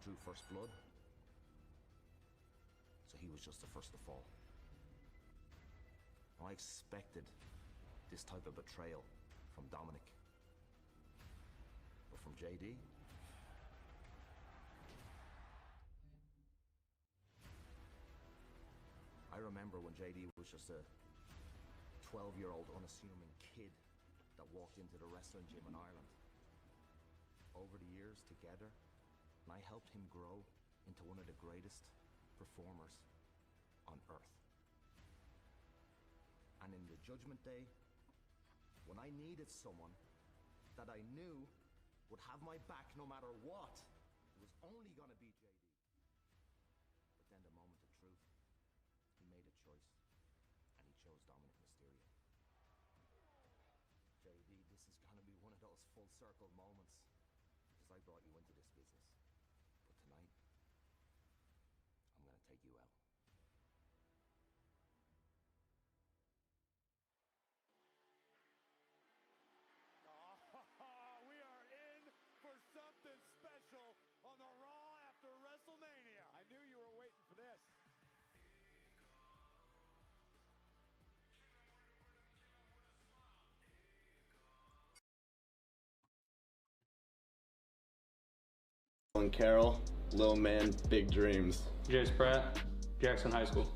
drew first blood, so he was just the first to fall. I expected this type of betrayal from Dominic, but from JD, I remember when JD was just a 12-year-old unassuming kid that walked into the wrestling gym in Ireland. Over the years, together, and I helped him grow into one of the greatest performers on earth. And in the Judgment Day, when I needed someone that I knew would have my back no matter what, it was only gonna be JD. But then the moment of truth, he made a choice, and he chose Dominic Mysterio. JD, this is gonna be one of those full circle moments, because I brought you into this business. But tonight, I'm gonna take you out. We are in for something special on the Raw after WrestleMania. I knew you were waiting for this. And Carroll, Lil Man, Big Dreams. Jace Pratt, Jackson High School.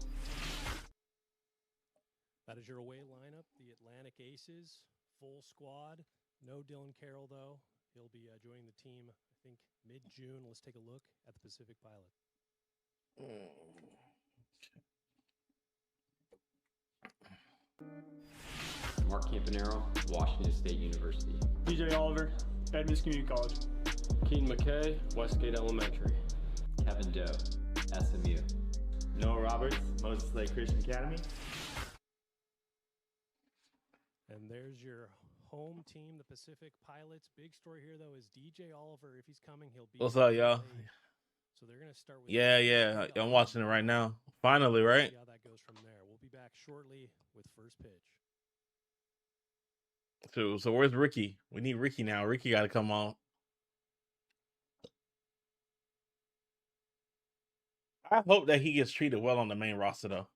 That is your away lineup, the Atlantic Aces, full squad. No Dylan Carroll, though. He'll be joining the team, I think, mid-June. Let's take a look at the Pacific Pilot. Mark Campanero, Washington State University. DJ Oliver, Edmonds Community College. Keaton McKay, Westgate Elementary. Kevin Doe, SMU. Noah Roberts, Moses Lake Christian Academy. And there's your home team, the Pacific Pilots. Big story here, though, is DJ Oliver. If he's coming, he'll be. What's up, y'all? So they're going to start with. Yeah. I'm watching it right now. Finally, right? See how that goes from there. We'll be back shortly with first pitch. So where's Ricky? We need Ricky now. Ricky got to come on. I hope that he gets treated well on the main roster, though.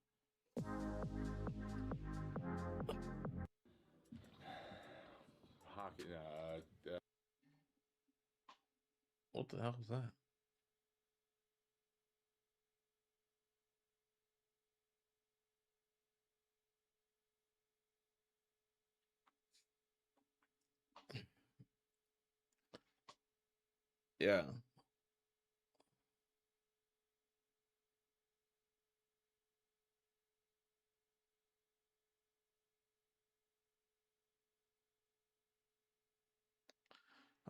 Hockey, What the hell was that? Yeah.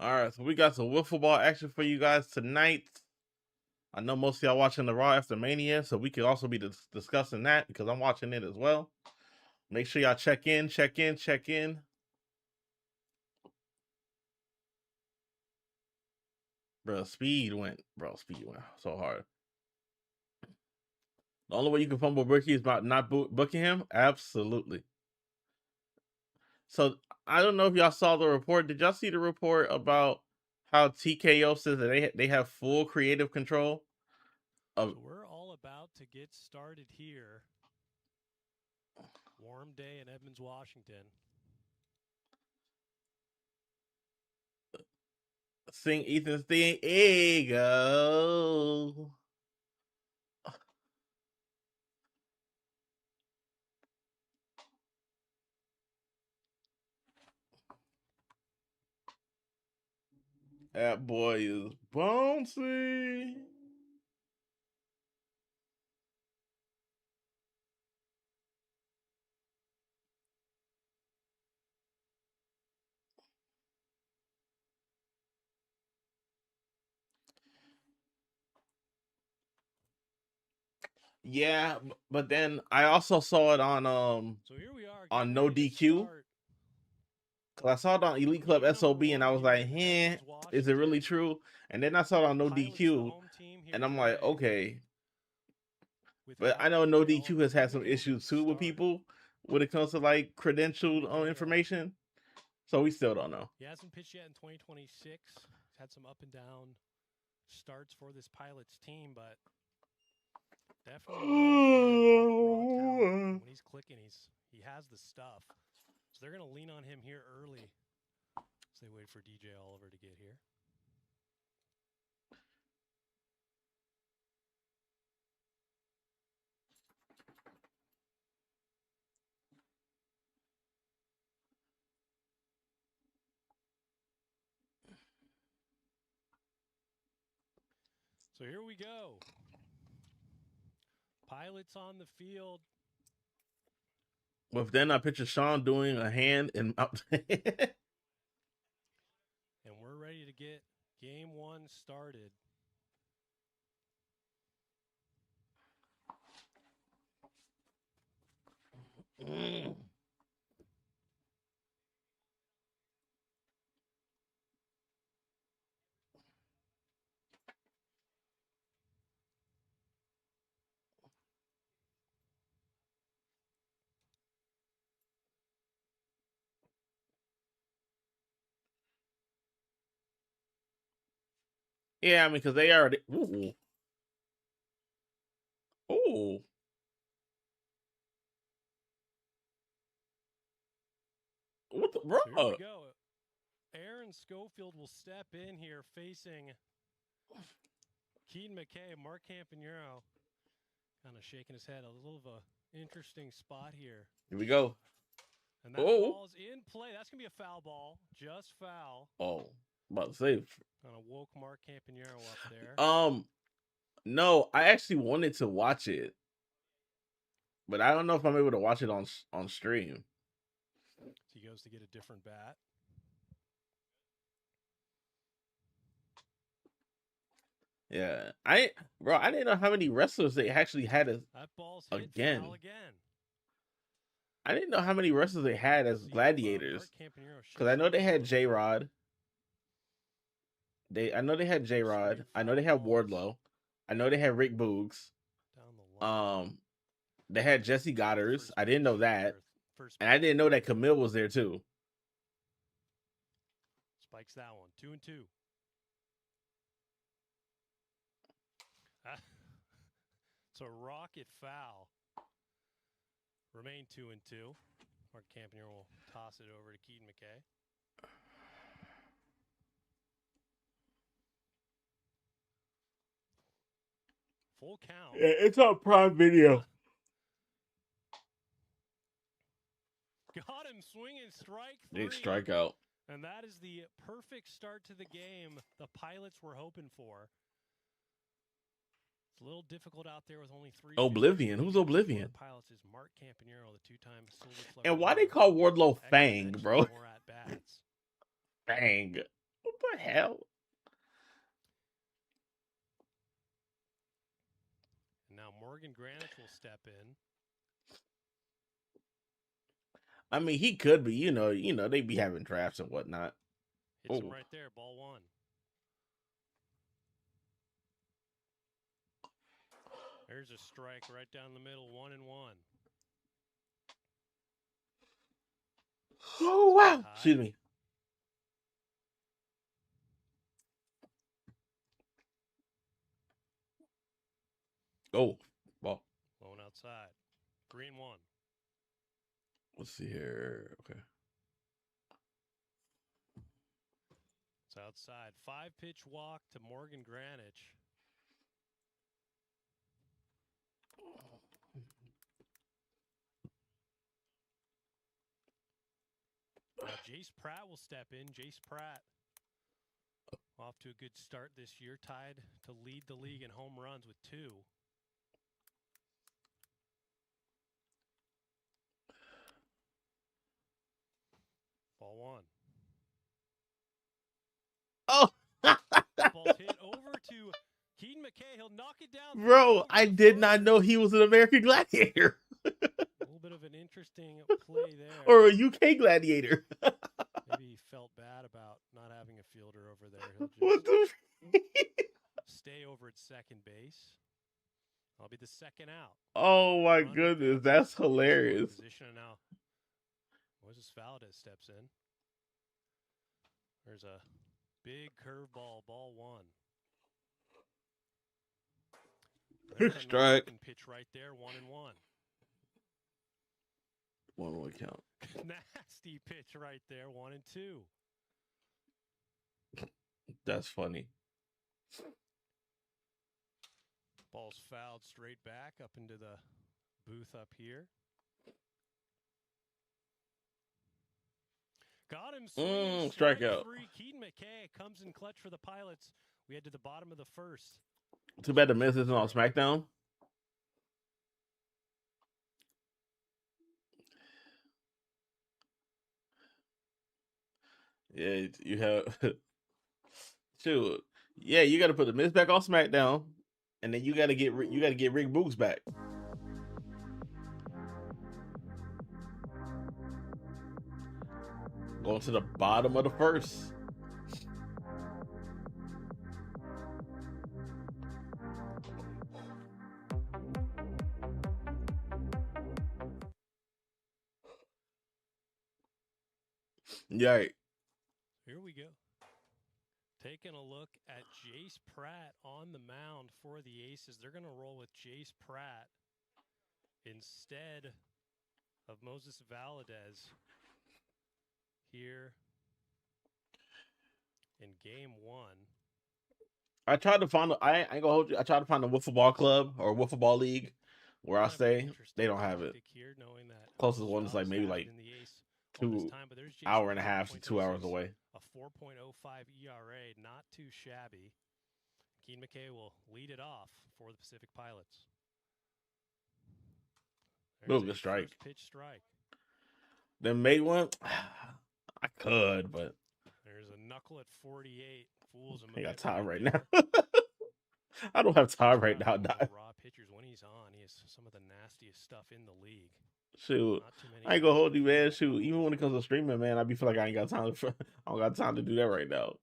All right, so we got some wiffle ball action for you guys tonight. I know most of y'all watching the Raw after Mania, so we could also be discussing that because I'm watching it as well. Make sure y'all check in. Speed went so hard. The only way you can fumble Ricky is by not booking him? Absolutely. So, I don't know if y'all saw the report. Did y'all see the report about how TKO says that they have full creative control? So we're all about to get started here. Warm day in Edmonds, Washington. Sing Ethan's theme. Ego. That boy is bouncy. Yeah, but then I also saw it on So here we are on No DQ. Cause I saw it on Elite Club SOB and I was like, is it really true? And then I saw it on No DQ and I'm like, okay. But I know No DQ has had some issues too with people when it comes to like credentialed information. So we still don't know. He hasn't pitched yet in 2026. He's had some up and down starts for this Pilots team, but definitely raw talent. When he's clicking, he has the stuff. So they're going to lean on him here early as they wait for DJ Oliver to get here. So here we go. Pilots on the field. With then I picture Sean doing a hand and out. And we're ready to get game one started. Yeah, I mean, because they already. Ooh. Ooh. What the bro? So here we go. Aaron Schofield will step in here facing Keaton McKay. Mark Campanero kind of shaking his head. A little of an interesting spot here. Here we go. And that ball's in play. That's going to be a foul ball. Just foul. Oh, about to say. Kind of woke Mark Campanero up there. No, I actually wanted to watch it, but I don't know if I'm able to watch it on stream. So he goes to get a different bat. Yeah, I didn't know how many wrestlers they actually had as that ball's hit again. Foul again. I didn't know how many wrestlers they had as gladiators, because I know they had J-Rod. I know they had J-Rod. I know they had Wardlow. I know they had Rick Boogs. They had Jesse Goddard's. I didn't know that, and I didn't know that Camille was there too. Spikes that one. 2-2. It's a rocket foul. Remain 2-2. Mark Campanero will toss it over to Keaton McKay. Full count. Yeah, it's on Prime Video. Got him swinging strike 3. Big strikeout. And that is the perfect start to the game the Pilots were hoping for. It's a little difficult out there with only 3. Oblivion. Who's Oblivion? The Pilots is Mark Campanero, the 2-time Silver Slugger. And why they call Wardlow Fang, bro? More at bats. Fang. What the hell? And now Morgan Granich will step in. I mean, he could be, you know, they be having drafts and whatnot. Hits him right there, ball 1. There's a strike right down the middle, 1-1. Oh, wow. Excuse me. Oh, ball. Blown outside. 3-1. Let's see here. Okay. It's outside. 5-pitch walk to Morgan Granich. Jace Pratt will step in. Jace Pratt off to a good start this year, tied to lead the league in home runs with 2. Ball 1. Oh, Ball's hit over to Keaton McKay. He'll knock it down. Bro, I did not know he was an American Gladiator. A little bit of an interesting play there. Or a UK Gladiator. Maybe he felt bad about not having a fielder over there. He'll just stay over at second base. I'll be the second out. Oh my goodness, that's hilarious. Position now. Moses Valdez steps in. There's a big curveball, ball 1. There's a Strike. nice pitch right there, 1-1. 1-1 count. Nasty pitch right there, 1-2. That's funny. Ball's fouled straight back up into the booth up here. Got him swinging. Strikeout. 3. Keaton McKay comes in clutch for the Pilots. We head to the bottom of the first. Too bad the Miz isn't on SmackDown. Yeah, you have. Shoot, yeah, you got to put the Miz back on SmackDown, and then you got to get Rick Boogs back. Going to the bottom of the first. Yeah. Here we go. Taking a look at Jace Pratt on the mound for the Aces. They're going to roll with Jace Pratt instead of Moses Valadez here in game 1. I tried to find. I ain't gonna hold you. I tried to find a wiffle ball club or wiffle ball league where I stay. They don't have it. Here, knowing that Closest one is like maybe like 2 hour and a half to 2 hours away. A 4.05 ERA, not too shabby. Keaton McKay will lead it off for the Pacific Pilots. There's good strike. Pitch strike. Then make one. I could, but there's a knuckle at 48. Fools him. I got time right now. I don't have time right now. Raw pitchers when he's on, he has some of the nastiest stuff in the league. Shoot, I ain't gonna hold you, man. Shoot, even when it comes to streaming, man, I be feel like I ain't got time. I don't got time to do that right now.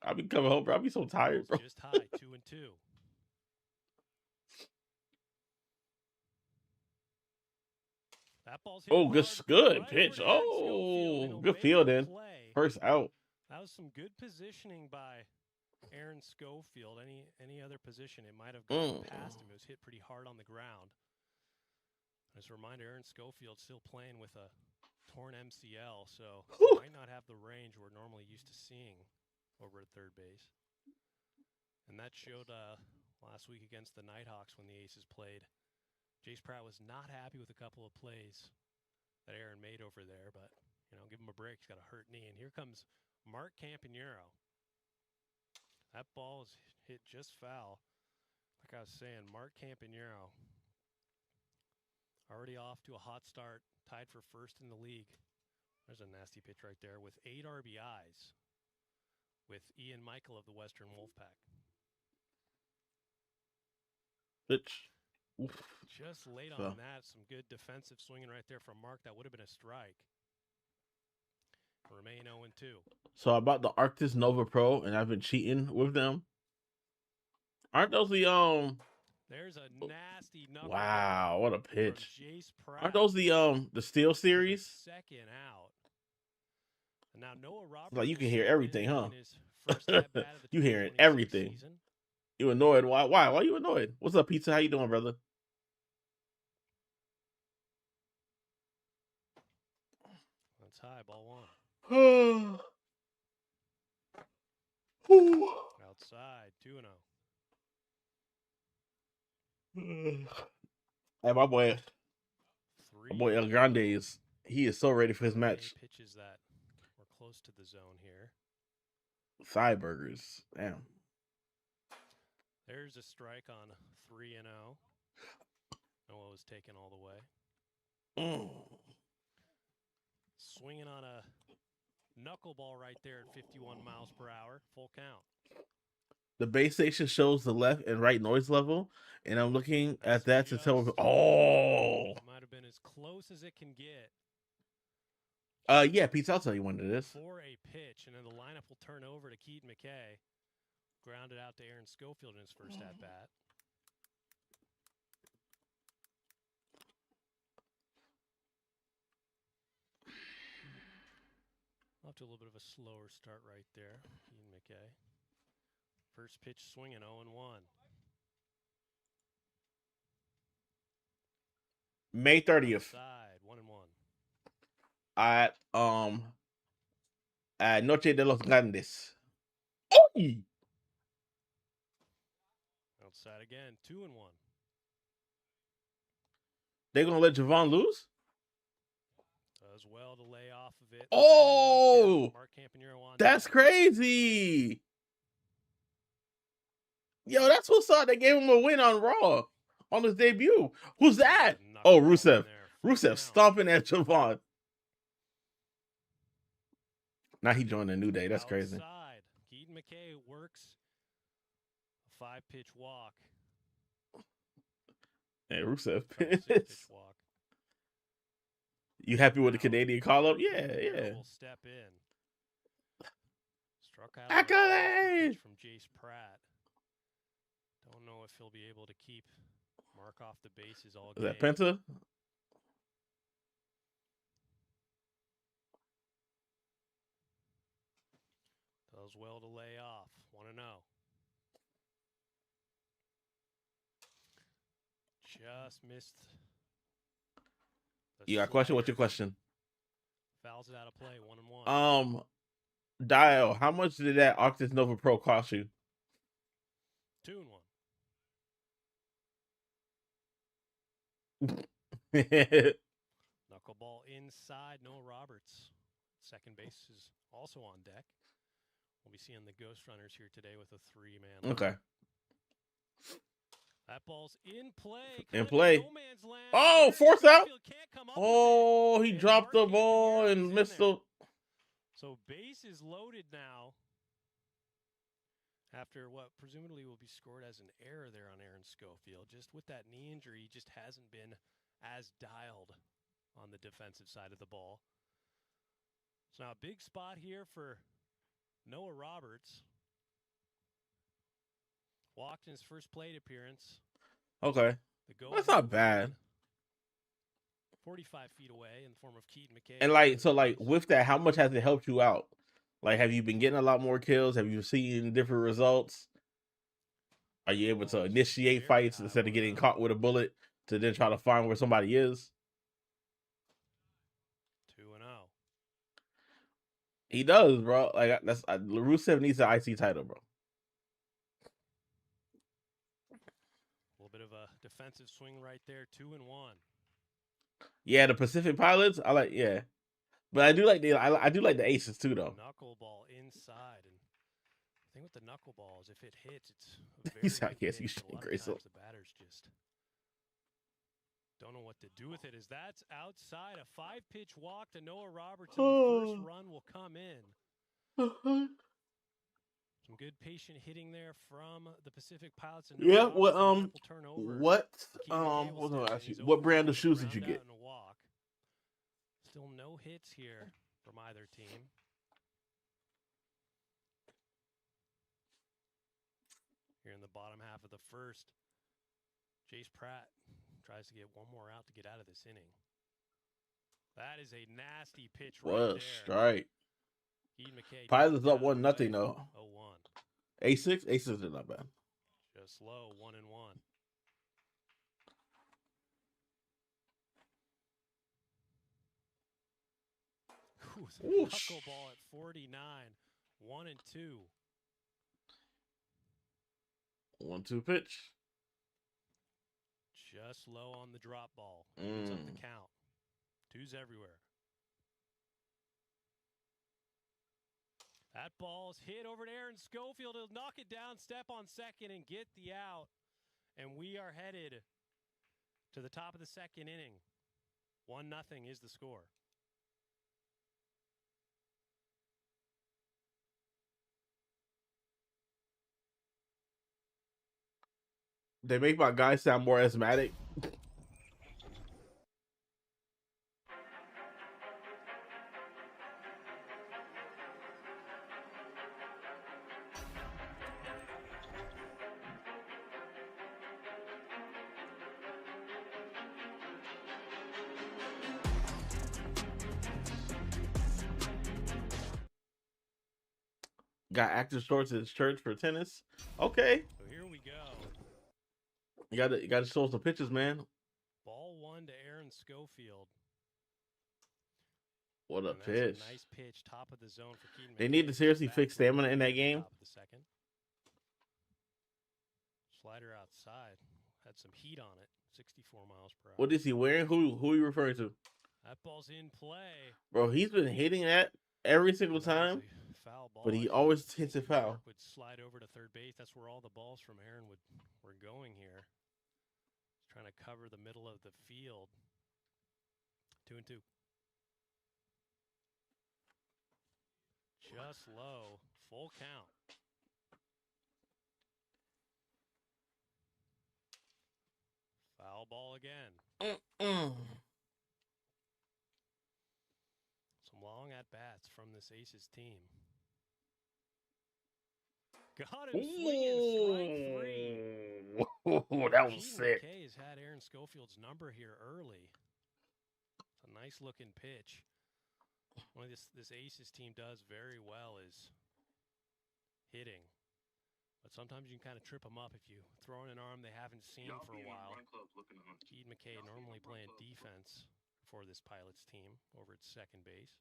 I be coming home, bro. I be so tired, bro. Just high, 2-2. That ball's hit good pitch. Oh, good fielding. First out. That was some good positioning by Aaron Schofield. Any other position, it might have gone past him. It was hit pretty hard on the ground. As a reminder, Aaron Schofield still playing with a torn MCL, so might not have the range we're normally used to seeing over at third base. And that showed last week against the Nighthawks when the Aces played. Jace Pratt was not happy with a couple of plays that Aaron made over there, but, give him a break. He's got a hurt knee. And here comes Mark Campanero. That ball is hit just foul. Like I was saying, Mark Campanero already off to a hot start, tied for first in the league. There's a nasty pitch right there with 8 RBIs with Ian Michael of the Western Wolfpack. Pitch. Oof. Just late on that. Some good defensive swinging right there from Mark. That would have been a strike. Remain 0-2. So about the Arctis Nova Pro, and I've been cheating with them. Aren't those the There's a nasty knuckle. Wow, what a pitch! Jace Pratt. Aren't those the Steel Series? Second out. And now Noah Roberts. Like you can hear everything, huh? You hearing everything. Season. You annoyed? Why? Why you annoyed? What's up, Pizza? How you doing, brother? That's high, ball 1. Outside, 2-0. Hey, my boy El Grande he is so ready for his match. Pitches that we're close to the zone here. Thigh burgers, damn. There's a strike on 3-0. Noah was taken all the way. Swinging on a knuckleball right there at 51 miles per hour. Full count. The base station shows the left and right noise level, and I'm looking at that to tell me. Oh, it might have been as close as it can get. Yeah, Pete, I'll tell you when it is. For a pitch, and then the lineup will turn over to Keaton McKay. Grounded out to Aaron Schofield in his first at bat. Off to a little bit of a slower start right there, Keaton McKay. First pitch swinging 0-1. May 30th Outside, 1-1. at Noche de los Grandes. Oy! Outside again, 2-1. They gonna let Javon lose? Does well to lay off of it. Oh, Mark Campanero on that's deck. crazy. Yo, that's what's up. They gave him a win on Raw on his debut. Who's that? Oh, Rusev. Rusev stomping at Javon. Now he joined the New Day. That's crazy. Outside, Keaton McKay works a 5-pitch walk. Hey, Rusev. From a 6-pitch walk. You happy with the Canadian call-up? Yeah. Will step in. Struck out Accolade from Jace Pratt. Don't know if he'll be able to keep Mark off the bases all game. Is that Penta? Does well to lay off. 1-0. Just missed. You got a question? What's your question? Fouls it out of play. 1-1. Dial, how much did that Octus Nova Pro cost you? 2-1. Knuckleball inside. Noah Roberts. Second base is also on deck. We'll be seeing the Ghost Runners here today with a 3-man. Okay. That ball's in play. In play. No man's land. Oh, fourth out. Oh, he dropped the ball and missed the. So base is loaded now. After what presumably will be scored as an error there on Aaron Schofield. Just with that knee injury, he just hasn't been as dialed on the defensive side of the ball. So now a big spot here for Noah Roberts. Walked in his first plate appearance. Okay. That's not bad. 45 feet away in the form of Keaton McKay. And with that, how much has it helped you out? Like, have you been getting a lot more kills? Have you seen different results? Are you able to initiate fights instead of getting caught with a bullet to then try to find where somebody is? 2-0. He does, bro. Like, that's Rusev needs an IC title, bro. A little bit of a defensive swing right there. 2-1. Yeah, the Pacific Pilots. Yeah. But I do like the Aces too, though. Knuckleball inside, and the thing with the knuckleball is if it hits, it's a very He's like, yes, big he's hit. A lot great. of times the batters just don't know what to do with it. As that's outside, a 5-pitch walk to Noah Roberts, and the first run will come in. Some good patient hitting there from the Pacific Pilots. And Yeah. what What brand of shoes did you get? Still no hits here from either team. Here in the bottom half of the first, Jace Pratt tries to get one more out to get out of this inning. That is a nasty pitch right there. Strike. Pilots up 1-0 though. 0-1. A6? A6 is not bad. Just low, 1-1. Knuckleball at 49. 1-2. 1-2 pitch. Just low on the drop ball. Opens up the count. Twos everywhere. That ball's hit over to Aaron Schofield. He'll knock it down, step on second, and get the out. And we are headed to the top of the second inning. 1-0 is the score. They make my guy sound more asthmatic. Got active shorts at his church for tennis. Okay. So here we go. You gotta show some pictures, man. Ball 1 to Aaron Aaron Schofield. What a And that's pitch. a nice pitch, top of the zone for Keaton. They need to seriously fix stamina in that game. Top of the second. Slider outside. Had some heat on it. 64 miles per hour. What is he wearing? Who are you referring to? That ball's in play. Bro, he's been hitting that every single And that was time, a foul ball. but I he think always hits it foul. Mark would slide over to third base. That's where all the balls from Aaron were going here. He's trying to cover the middle of the field. 2-2. Just low. Full count. Foul ball again. Some long at-bats from this Aces team. Got him swinging strike three. Ooh, that was Keaton sick. McKay has had Aaron Schofield's number here early. It's a nice looking pitch. One of this Aces team does very well is hitting. But sometimes you can kind of trip them up if you throw in an arm they haven't seen for a while. Keaton McKay normally playing defense for this Pilots team over at second base.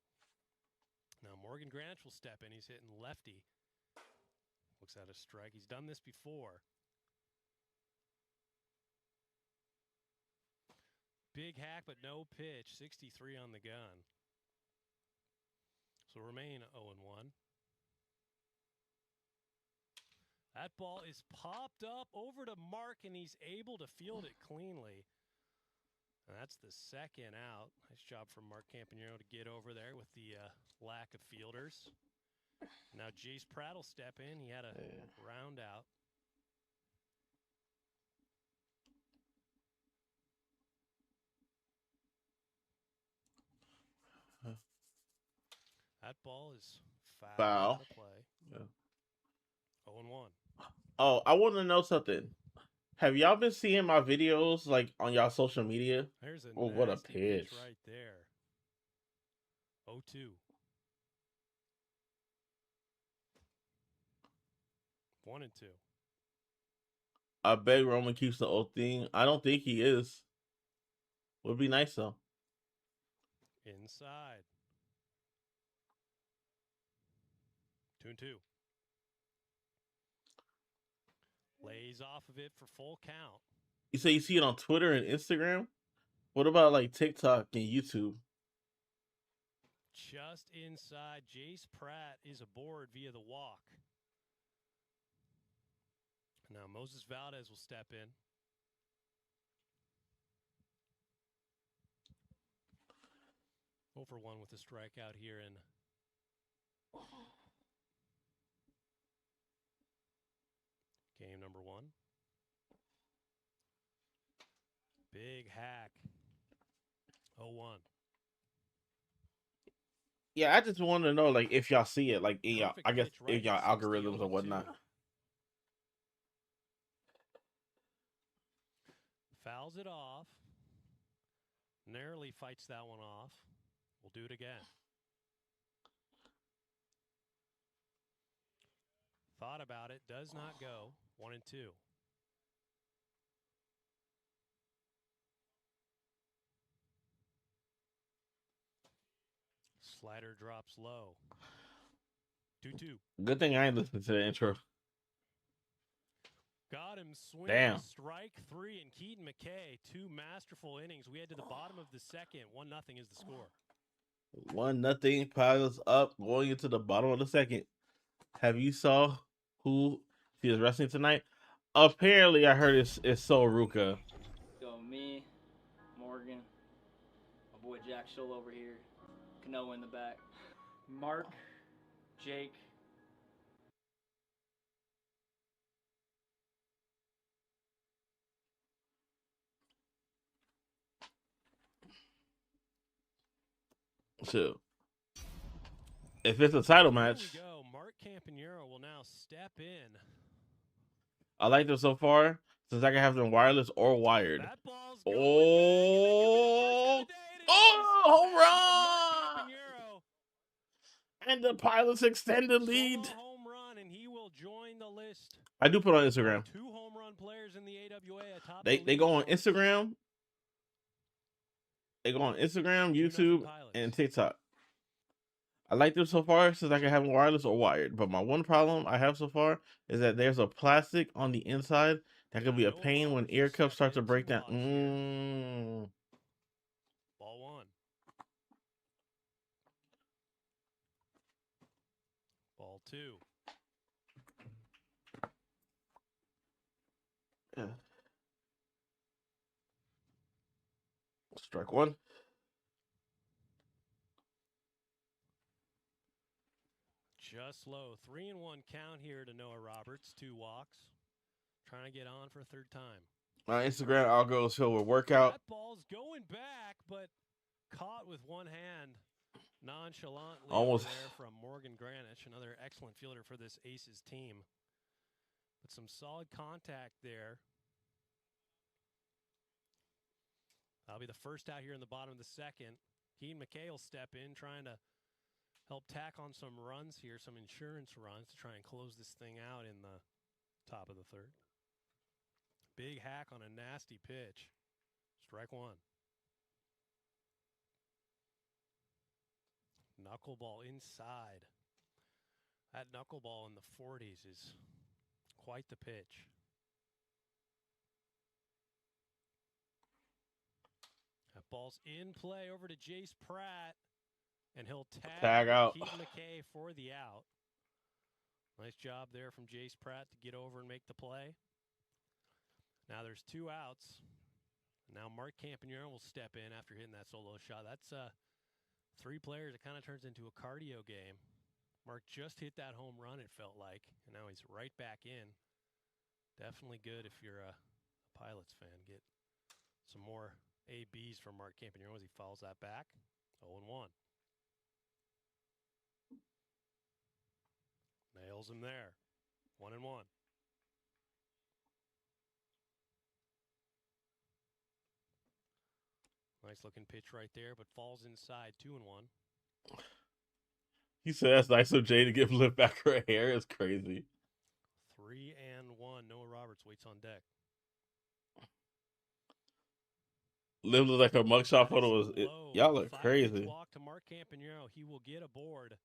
Now Morgan Granch will step in. He's hitting lefty. Looks at a strike. He's done this before. Big hack, but no pitch. 63 on the gun. So remain 0-1. That ball is popped up over to Mark, and he's able to field it cleanly. And that's the second out. Nice job from Mark Campanero to get over there with the lack of fielders. Now Jace Pratt will step in. He had a round out. That ball is foul. Out of play. Yeah. 0-1. Oh, I want to know something. Have y'all been seeing my videos like on y'all social media? There's a what a nasty pitch right there. 0-2. 1-2. I bet Roman keeps the old thing. I don't think he is. Would be nice though. Inside. 2-2. Lays off of it for full count. You say you see it on Twitter and Instagram? What about like TikTok and YouTube? Just inside. Jace Pratt is aboard via the walk. Now Moses Valdez will step in. Over one with a strikeout here in game number 1. Big hack. 0-1. Yeah, I just want to know like if y'all see it like in y'all, Perfect I guess pitch right in y'all at 60, algorithms or 0-2. whatnot. Fouls it off. Narrowly fights that one off. We'll do it again. Thought about it. Does not go. 1-2. Slider drops low. 2-2. Good thing I ain't listening to the intro. Got him swinging. Damn. Strike 3, and Keaton McKay, 2 masterful innings. We head to the bottom of the second. 1-0 is the score. 1-0. Pilots up going into the bottom of the second. Have you saw who she is wrestling tonight? Apparently, I heard it's Sol Ruka. So me, Morgan, my boy Jack Shull over here, Cano in the back. Mark, Jake. So, if it's a title Here match, we go. Mark Campanero will now step in. I like them so far since I can have them wireless or wired. That ball's Oh, home run! And the Pilots extend the lead. Home run, and he will join the list. I do put on Instagram. 2 home run players in the AWA atop They the go on leaderboard. Instagram. They go on Instagram, 2-0 YouTube, Pilots. and TikTok. I like them so far since I can have them wireless or wired. But my one problem I have so far is that there's a plastic on the inside that could be a pain when ear cups start to break down. Ball 1. Ball 2. Yeah. Strike 1. Just low. 3-1 count here to Noah Roberts. 2 walks. Trying to get on for a third time. My Instagram algo is filled with workout. That ball's going back, but caught with one hand nonchalantly Almost over there from Morgan Granich, another excellent fielder for this Aces team. But some solid contact there. That'll be the first out here in the bottom of the second. Keane McKay will step in, trying to help tack on some runs here, some insurance runs to try and close this thing out in the top of the third. Big hack on a nasty pitch. Strike 1. Knuckleball inside. That knuckleball in the 40s is quite the pitch. That ball's in play over to Jace Pratt, and he'll tag out. Keaton McKay for the out. Nice job there from Jace Pratt to get over and make the play. Now there's 2 outs. Now Mark Campanero will step in after hitting that solo shot. That's 3 players. It kind of turns into a cardio game. Mark just hit that home run, it felt like, and now he's right back in. Definitely good if you're a Pilots fan. Get some more ABs from Mark Campanero as he follows that back. 0-1. Nails him there. 1-1. Nice looking pitch right there, but falls inside. 2-1. He said that's nice of Jay to give Liv back her hair. It's crazy. 3-1. Noah Roberts waits on deck. Liv looks like her mugshot photo was. Y'all look 5-pitch crazy. walk to Mark Campanero. He will get aboard.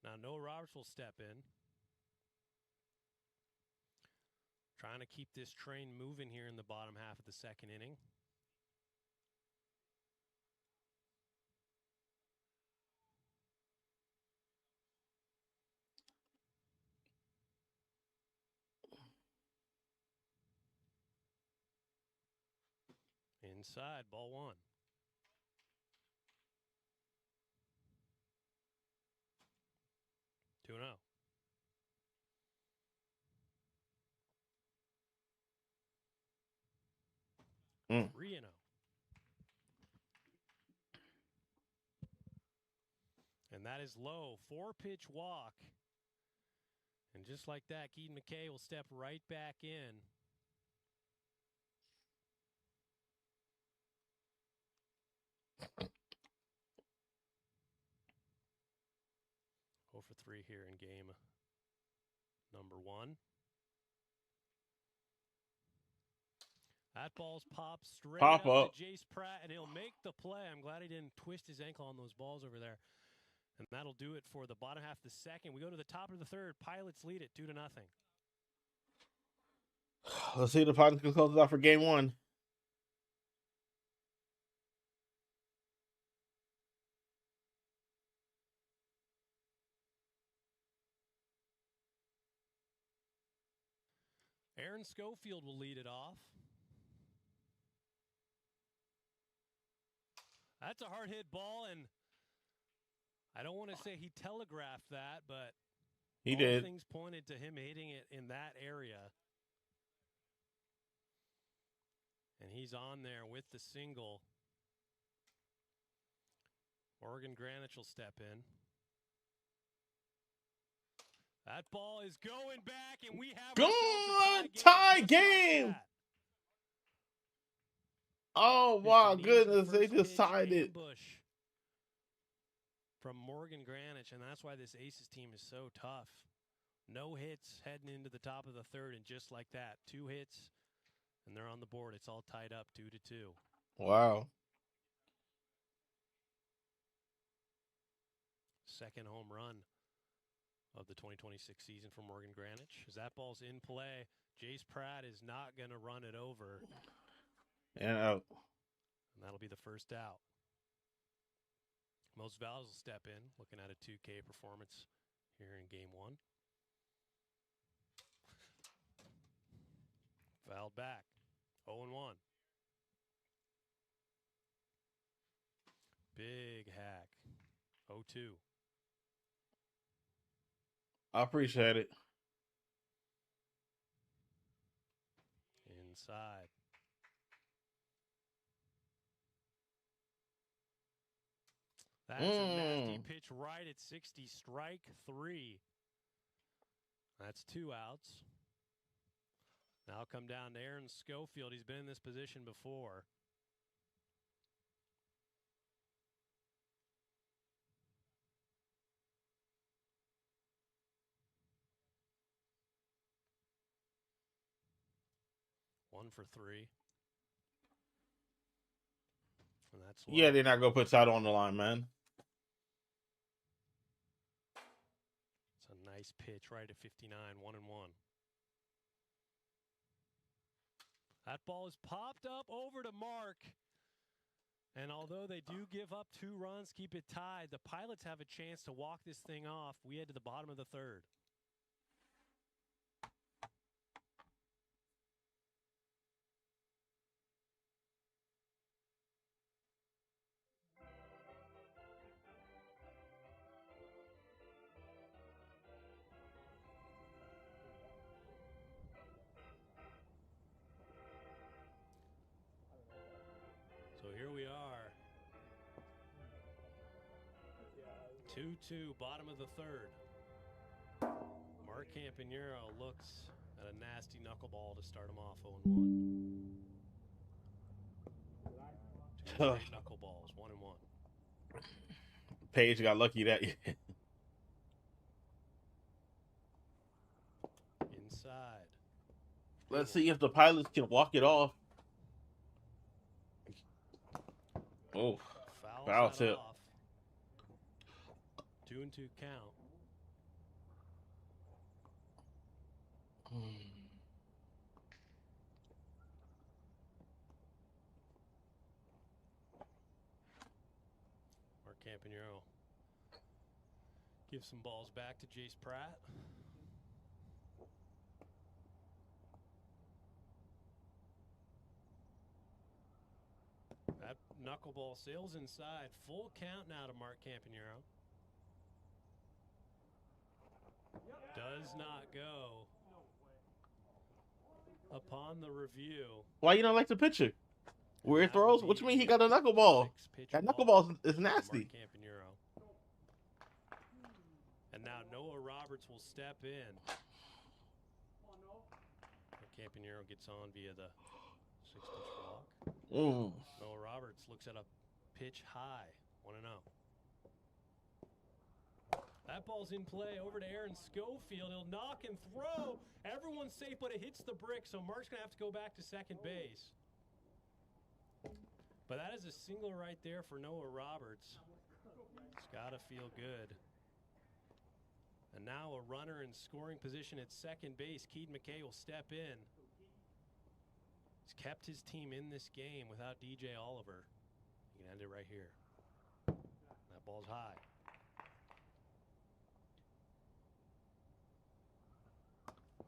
Now Noah Roberts will step in. Trying to keep this train moving here in the bottom half of the second inning. Inside, ball 1. Two 2-0. Mm. 3-0. And that is low. 4-pitch walk. And just like that, Keaton McKay will step right back in. For 3 here in game number 1. That ball's popped straight up to Jace Pratt, and he'll make the play. I'm glad he didn't twist his ankle on those balls over there. And that'll do it for the bottom half of the second. We go to the top of the third. Pilots lead it 2-0. Let's see if the Pilots can close it out for game 1. Aaron Schofield will lead it off. That's a hard hit ball, and I don't want to say he telegraphed that, but he all did. Things pointed to him hitting it in that area. And he's on there with the single. Morgan Granich will step in. That ball is going back, and we have a tie game. Like oh my goodness, they just tied it. From Morgan Granich, and that's why this Aces team is so tough. No hits heading into the top of the third, and just like that, 2 hits, and they're on the board. It's all tied up 2-2. Wow. second home run of the 2026 season for Morgan Greenwich. As that ball's in play, Jace Pratt is not going to run it over. And out. And that'll be the first out. Most Valves will step in, looking at a 2K performance here in game 1. Fouled back. 0-1. Big hack. 0-2. I appreciate it. Inside. That's a nasty pitch right at 60. Strike 3. That's 2 outs. Now come down to Aaron Schofield. He's been in this position before. One for 3. And that's yeah, they're not gonna put Sato on the line, man. It's a nice pitch right at 59, 1-1. That ball is popped up over to Mark. And although they do give up 2 runs, keep it tied, the Pilots have a chance to walk this thing off. We head to the bottom of the 3rd. So here we are. 2-2, bottom of the 3rd. Mark Campanero looks at a nasty knuckleball to start him off 0-1. 2 straight knuckleballs, 1-1. Paige got lucky that year. Inside. Let's see if the Pilots can walk it off. Oh, foul tip. 2-2 count. Mark Campanero gives some balls back to Jace Pratt. That knuckleball sails inside. Full count now to Mark Campanero. Does not go. Upon the review. Why you don't like the pitcher? Weird throws? What you mean he got a knuckleball? That knuckleball is nasty. Campanero. And now Noah Roberts will step in. Campanero gets on via the 6-pitch walk. Noah Roberts looks at a pitch high. 1-0. That ball's in play over to Aaron Schofield. He'll knock and throw. Everyone's safe, but it hits the brick, so Mark's going to have to go back to second base. But that is a single right there for Noah Roberts. It's got to feel good. And now a runner in scoring position at second base. Keaton McKay will step in. He's kept his team in this game without DJ Oliver. You can end it right here. That ball's high.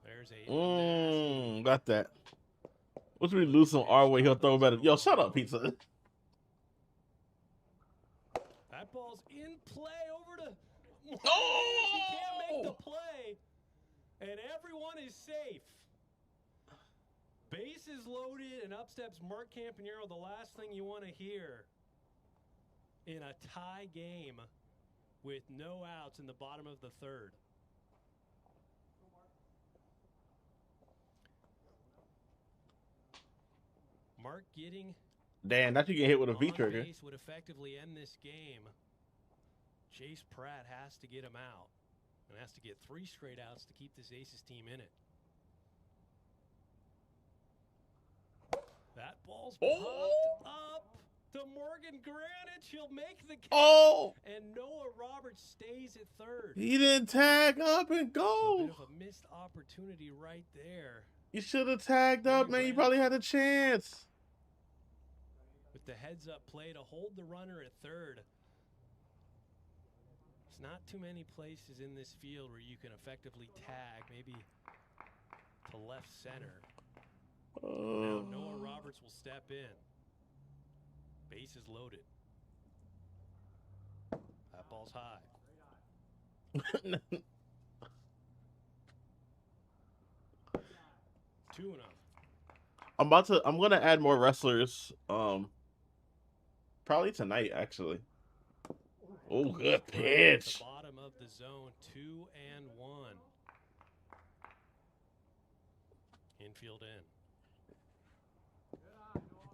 There's a got that. Once we lose some our way, he'll throw better. Yo, shut up, pizza. That ball's in play over to. Oh! He can't make the play, and everyone is safe. Base is loaded, and up steps Mark Campanero. The last thing you want to hear in a tie game with no outs in the bottom of the 3rd. Mark getting damn, that you get hit with a V trigger. base would effectively end this game. Jace Pratt has to get him out and has to get 3 straight outs to keep this Aces team in it. That ball's popped up to Morgan Granich. He'll make the catch. Oh! And Noah Roberts stays at third. He didn't tag up and So a go. bit of a missed opportunity right there. You should have tagged up, man. You probably had a chance. With the heads-up play to hold the runner at third. There's not too many places in this field where you can effectively tag, maybe to left center. Now Noah Roberts will step in. Bases loaded. That ball's high. 2-0. I'm gonna add more wrestlers. Probably tonight, actually. Oh, good pitch. The bottom of the zone, 2-1. Infield in.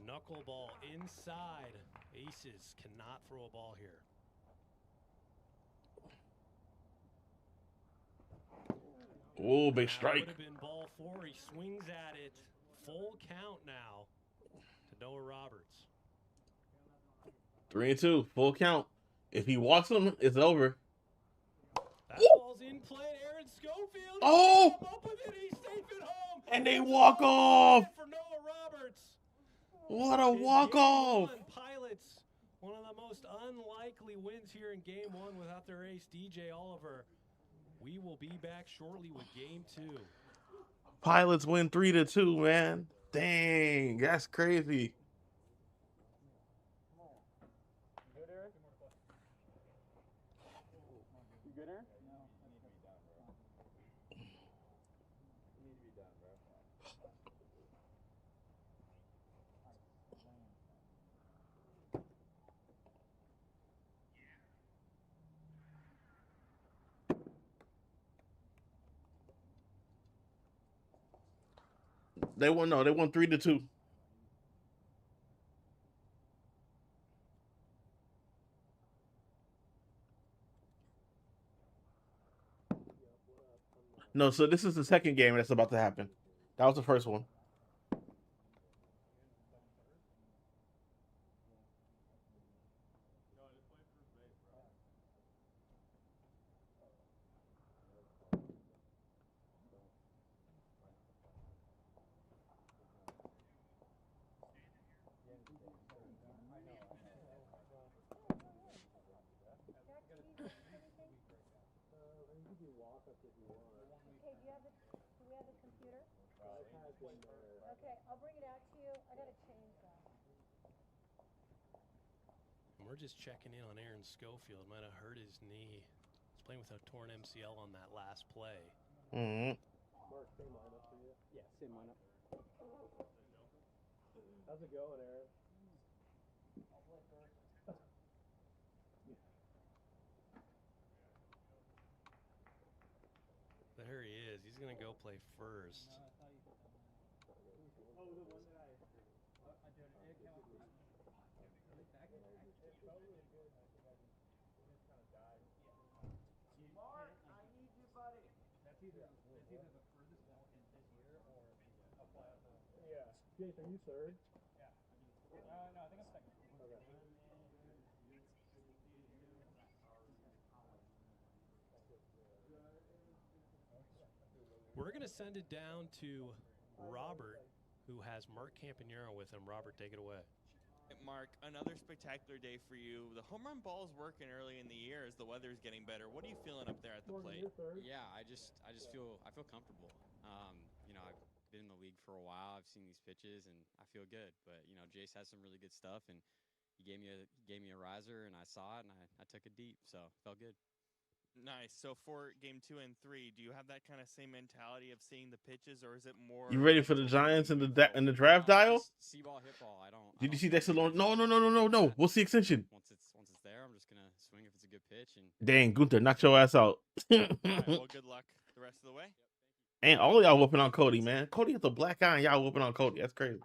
Knuckleball inside. Aces cannot throw a ball here. Oh, big strike. Would have been ball 4. He swings at it. Full count now to Noah Roberts. 3-2, full count. If he walks him, it's over. That ball's in play. Aaron Schofield. Oh! Up with it. He's safe at home. And they walk off. For Noah Roberts. What a walk off. Pilots, one of the most unlikely wins here in game 1 without their ace, DJ Oliver. We will be back shortly with game 2. Pilots win 3-2, man. Dang, that's crazy. They won 3-2. No, so this is the second game that's about to happen. That was the first one. Okay, I'll bring it out to you. I gotta change that. And we're just checking in on Aaron Schofield. Might have hurt his knee. He's playing with a torn MCL on that last play. Mm-hmm. Mark, same lineup for you? Yeah, same lineup. How's it going, Aaron? There he is. He's going to go play first. Mark, I need you, buddy. That's either the furthest ball hit this year or a fly out the. Yeah. Jason, are you third? Yeah. No, I think I'm second. Okay. We're going to send it down to Robert, who has Mark Campanero with him. Robert, take it away. Mark, another spectacular day for you. The home run ball is working early in the year as the weather's getting better. What are you feeling up there at the plate? Yeah, I feel comfortable. You know, I've been in the league for a while. I've seen these pitches and I feel good. But you know, Jace has some really good stuff, and he gave me a riser, and I saw it, and I took it deep, so it felt good. Nice. So for game 2 and 3, do you have that kind of same mentality of seeing the pitches, or is it more? You ready for the Giants in the draft dial? See ball, hit ball. Did you see Dexter Lawrence? No. We'll see extension. Once it's there, I'm just gonna swing if it's a good pitch. And Dang, Gunther, knock your ass out. All right, well, good luck the rest of the way. And all of y'all whooping on Cody, man. Cody has a black eye, and y'all whooping on Cody. That's crazy.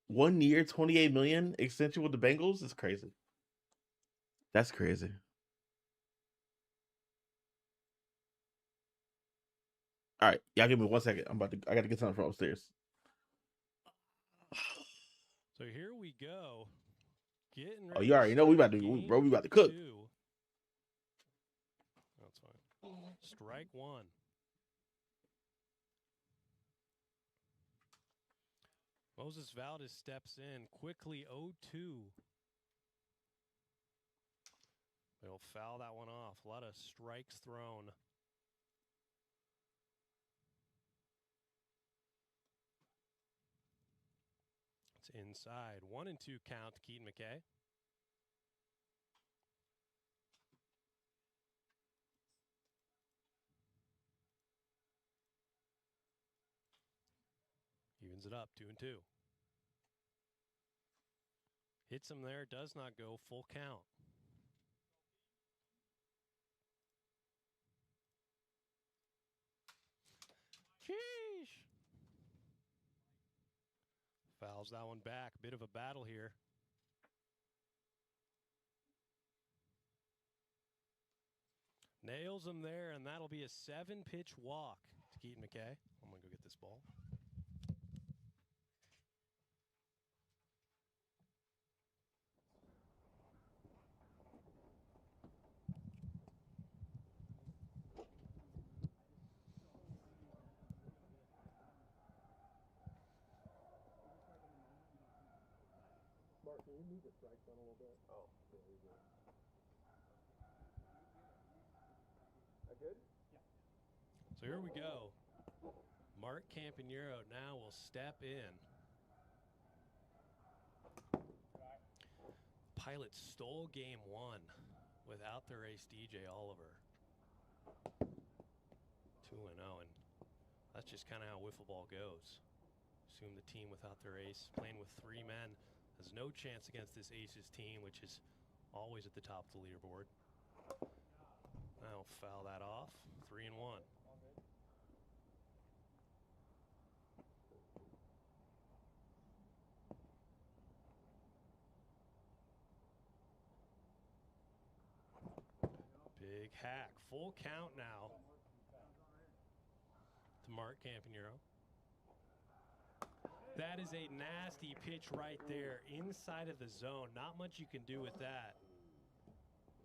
1 year, $28 million extension with the Bengals is crazy. That's crazy. All right, y'all give me 1 second. I got to get something from upstairs. So here we go. Getting ready. Oh, you already know we about to, bro. We about to cook. That's fine. Strike one. Moses Valdez steps in quickly. 0-2. They'll foul that one off. A lot of strikes thrown. It's inside. 1-2 count to Keaton McKay. Evens it up. 2-2. Hits him there. Does not go. Full count. Sheesh. Fouls that one back. Bit of a battle here. Nails him there, and that'll be a 7-pitch walk to Keaton McKay. I'm going to go get this ball. Mark, can you move the strike zone a little bit? Oh, yeah, you're good. That good? Yeah. So here we go. Mark Campanero now will step in. Pilots stole game one without their ace DJ Oliver. 2-0, and that's just kind of how wiffle ball goes. Assume the team without their ace, playing with 3 men, has no chance against this aces team, which is always at the top of the leaderboard. Now foul that off. 3-1. Big hack. Full count now to Mark Campanero. That is a nasty pitch right there inside of the zone. Not much you can do with that.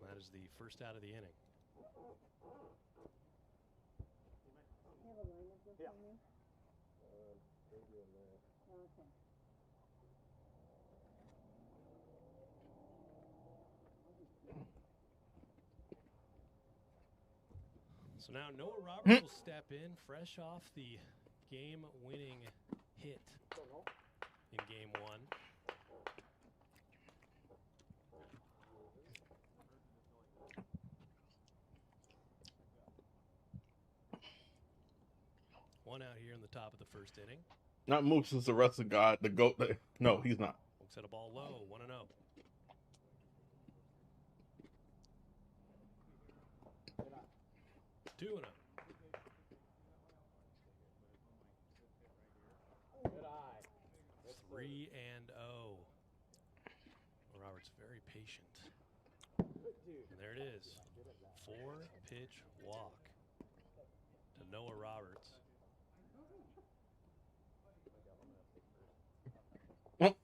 That is the first out of the inning. You have a lineup with Yeah. me? They're doing that. Okay. So now Noah Roberts will step in fresh off the game-winning hit in game one. One out here in the top of the first inning. Not Mooks is the rest of God, the GOAT. No, he's not. Looks at a ball low, 1-0. Two and 0. Good eye. 3-0. Roberts very patient. And there it is. 4-pitch walk to Noah Roberts. Now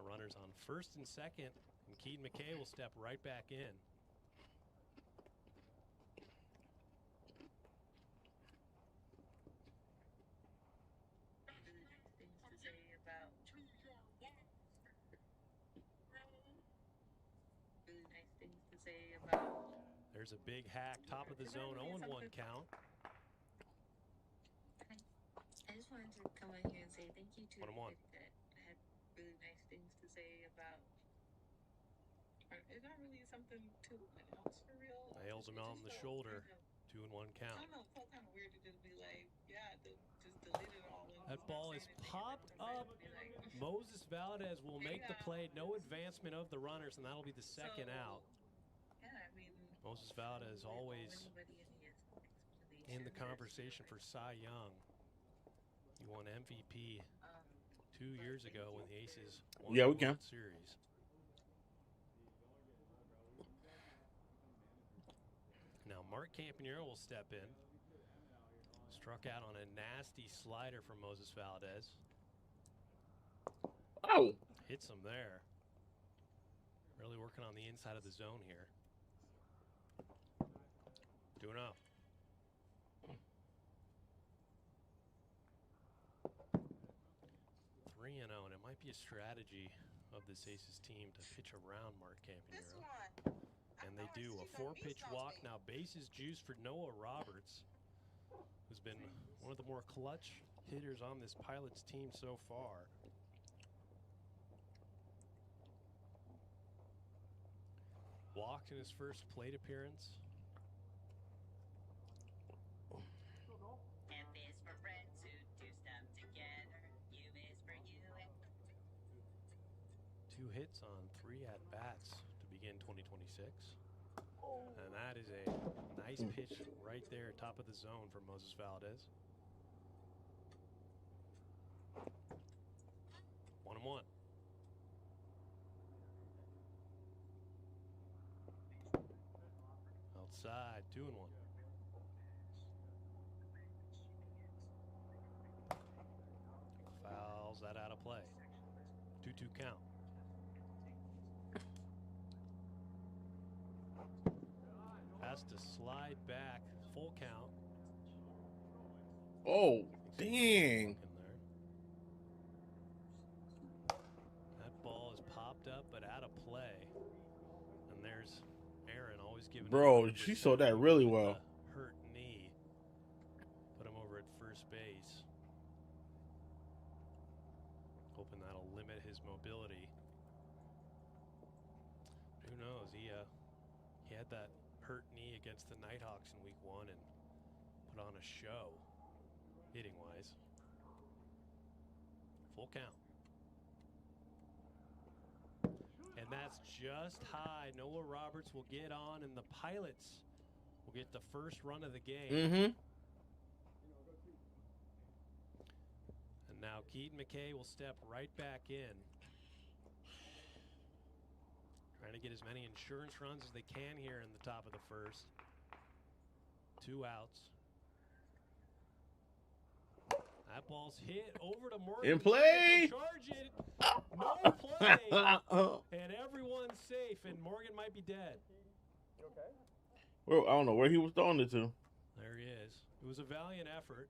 runners on first and second, and Keaton McKay will step right back in. There's a big hack, top of the zone, 0-1 count. I just wanted to come in here and say thank you to the One. that had really nice things to say about. Is that really something to announce for real? Nails him on the shoulder, 2-1 count. I don't know, it felt kind of weird to just be like, yeah, just delete it all. That ball is popped up. Moses Valdez will make the play. No advancement of the runners, and that'll be the second out. Yeah, I mean, Moses Valdez always in the conversation for Cy Young. He won MVP 2 years ago when the Aces won the World Series. Now Mark Campanero will step in. Struck out on a nasty slider from Moses Valdez. Ow! Hits him there. Really working on the inside of the zone here. 2-0. 3-0, and it might be a strategy of this Aces team to pitch around Mark Campanero. And they do. A 4-pitch walk. Now bases juiced for Noah Roberts, who's been one of the more clutch hitters on this Pilots team so far. Walked in his first plate appearance. F is for friends who do stuff together. U is for you and 2 hits on 3 at-bats to begin 2026. And that is a nice pitch right there, top of the zone for Moses Valdez. 1-1. Outside, 2-1. Fouls that out of play. 2-2 count. Has to slide back, full count. Oh, dang. That ball is popped up but out of play. And there's Aaron always giving. Bro, she saw that really well. Hurt knee. Put him over at first base. Hoping that'll limit his mobility. Who knows? He had that hurt knee against the Nighthawks in week 1 and put on a show, hitting wise. Full count. And that's just high. Noah Roberts will get on, and the Pilots will get the first run of the game. Mm-hmm. And now Keaton McKay will step right back in. Trying to get as many insurance runs as they can here in the top of the first. 2 outs. That ball's hit over to Morgan. In play. Charge it. No play. And everyone's safe, and Morgan might be dead. You okay? Well, I don't know where he was throwing it to. There he is. It was a valiant effort.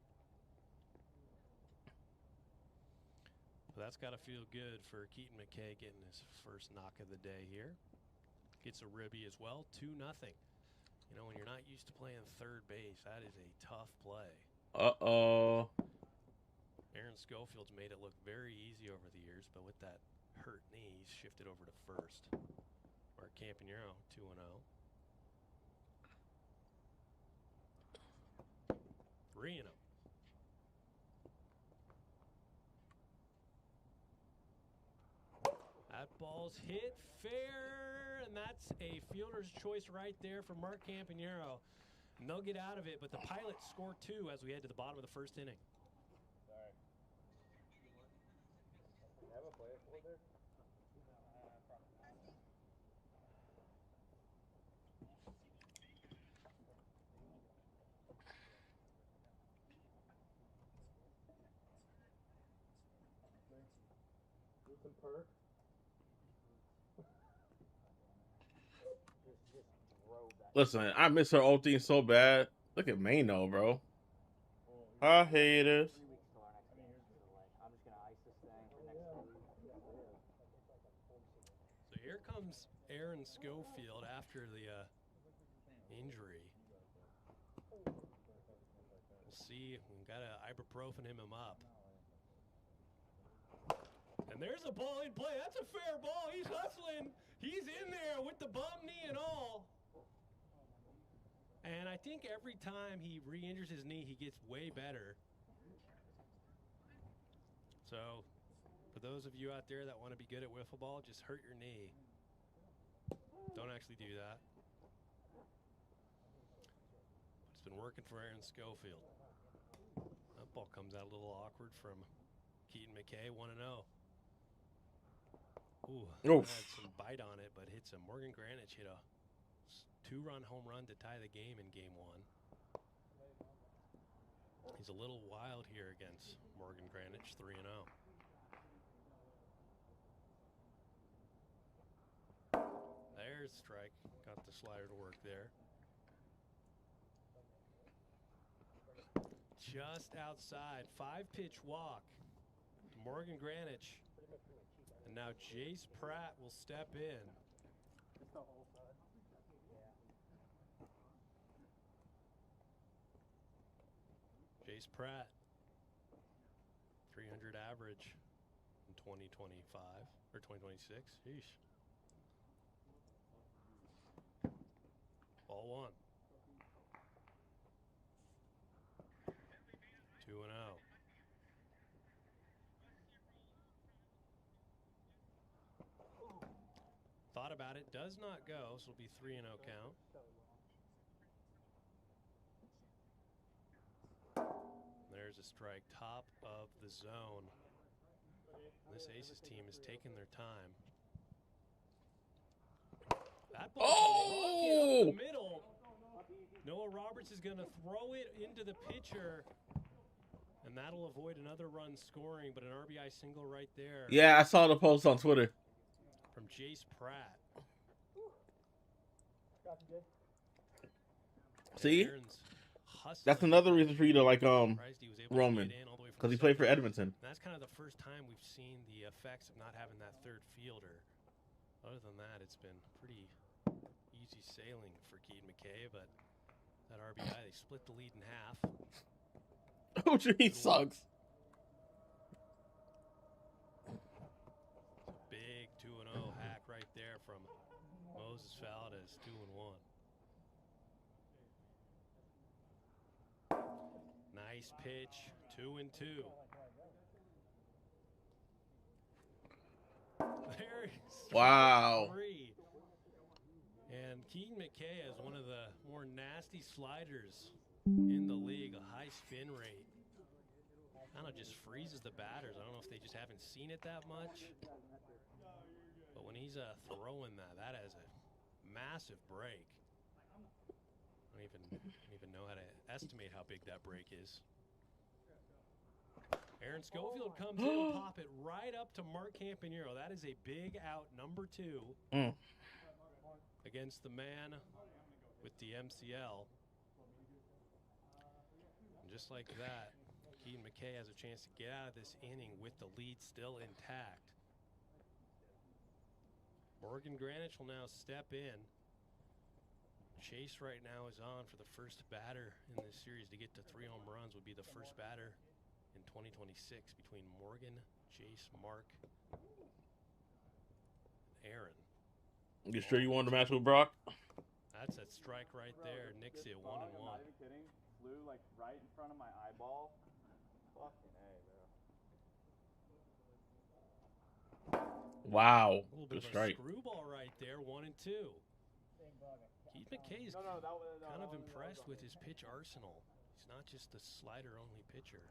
But that's got to feel good for Keaton McKay getting his first knock of the day here. Gets a ribby as well, 2-0. You know, when you're not used to playing third base, that is a tough play. Uh-oh. Aaron Schofield's made it look very easy over the years, but with that hurt knee, he's shifted over to first. Mark Campanero, 2-0. 3-0. That ball's hit fair, and that's a fielder's choice right there for Mark Campanero. And they'll get out of it, but the Pilots score 2 as we head to the bottom of the first inning. Sorry. You have a play for there? Do some perk. Listen, I miss her old thing so bad. Look at Mano, bro. Hi, haters. So here comes Aaron Schofield after the injury. We'll see. We've got to ibuprofen him up. And there's a ball in play. That's a fair ball. He's hustling. He's in there with the bum knee and all. And I think every time he re-injures his knee, he gets way better. So, for those of you out there that want to be good at wiffle ball, just hurt your knee. Don't actually do that. But it's been working for Aaron Schofield. That ball comes out a little awkward from Keaton McKay, 1-0. Ooh, had some bite on it, but hits him. Morgan Granich hit a 2-run home run to tie the game in game 1. He's a little wild here against Morgan Granich, 3-0. there's strike. Got the slider to work there. Just outside. 5-pitch walk to Morgan Granich. And now Jace Pratt will step in. Jace Pratt, 300 average in 2025 or 2026. Sheesh. Ball 1. 2-0. Thought about it. Does not go. So it'll be 3-0 count. There's a strike. Top of the zone. This Aces team is taking their time. That ball up the middle. Noah Roberts is going to throw it into the pitcher. And that'll avoid another run scoring, but an RBI single right there. Yeah, I saw the post on Twitter. From Jace Pratt. See? That's another reason for you to like Roman. Because he played for Edmonton. That's kind of the first time we've seen the effects of not having that third fielder. Other than that, it's been pretty easy sailing for Keaton McKay, but that RBI, they split the lead in half. Oh, he sucks. Big 2-0 hack right there from Moses Valdez, 2-1. Nice pitch, 2-2. There is wow. 3. And Keaton McKay has one of the more nasty sliders in the league, a high spin rate. Kind of just freezes the batters. I don't know if they just haven't seen it that much. But when he's throwing that has a massive break. I don't even know how to estimate how big that break is. Aaron Schofield comes in and pop it right up to Mark Campanero. That is a big out, number 2 against the man with the MCL. And just like that, Keaton McKay has a chance to get out of this inning with the lead still intact. Morgan Granich will now step in. Chase right now is on for the first batter in this series to get to 3 home runs. Would be the first batter in 2026 between Morgan, Chase, Mark, and Aaron. You sure you wanted to match with Brock? That's that strike right there. Nix it 1-1. I'm not even kidding. Flew like right in front of my eyeball. Fucking A, bro. Wow. A little Good bit of strike. a screwball right there, 1-2. Keith McKay's kind of impressed with his pitch arsenal. He's not just a slider-only pitcher.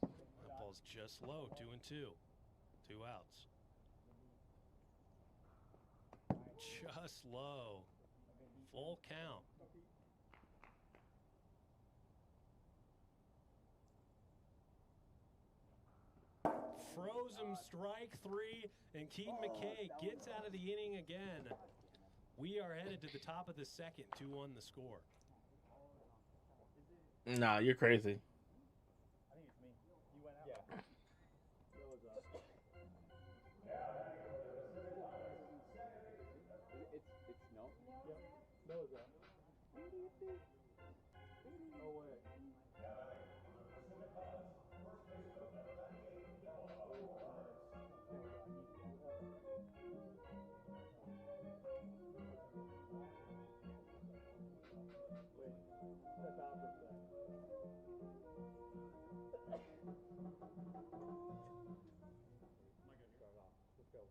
That ball's just low, 2-2. 2 outs. Just low. Full count. Froze him, strike 3, and Keaton McKay gets out of the inning again. We are headed to the top of the second, 2-1 the score. Nah, you're crazy. I think it's me. You went out. Yeah. That was It's no? Yep. That was up. No way. Wait, step out for a sec. Start off. Let's go.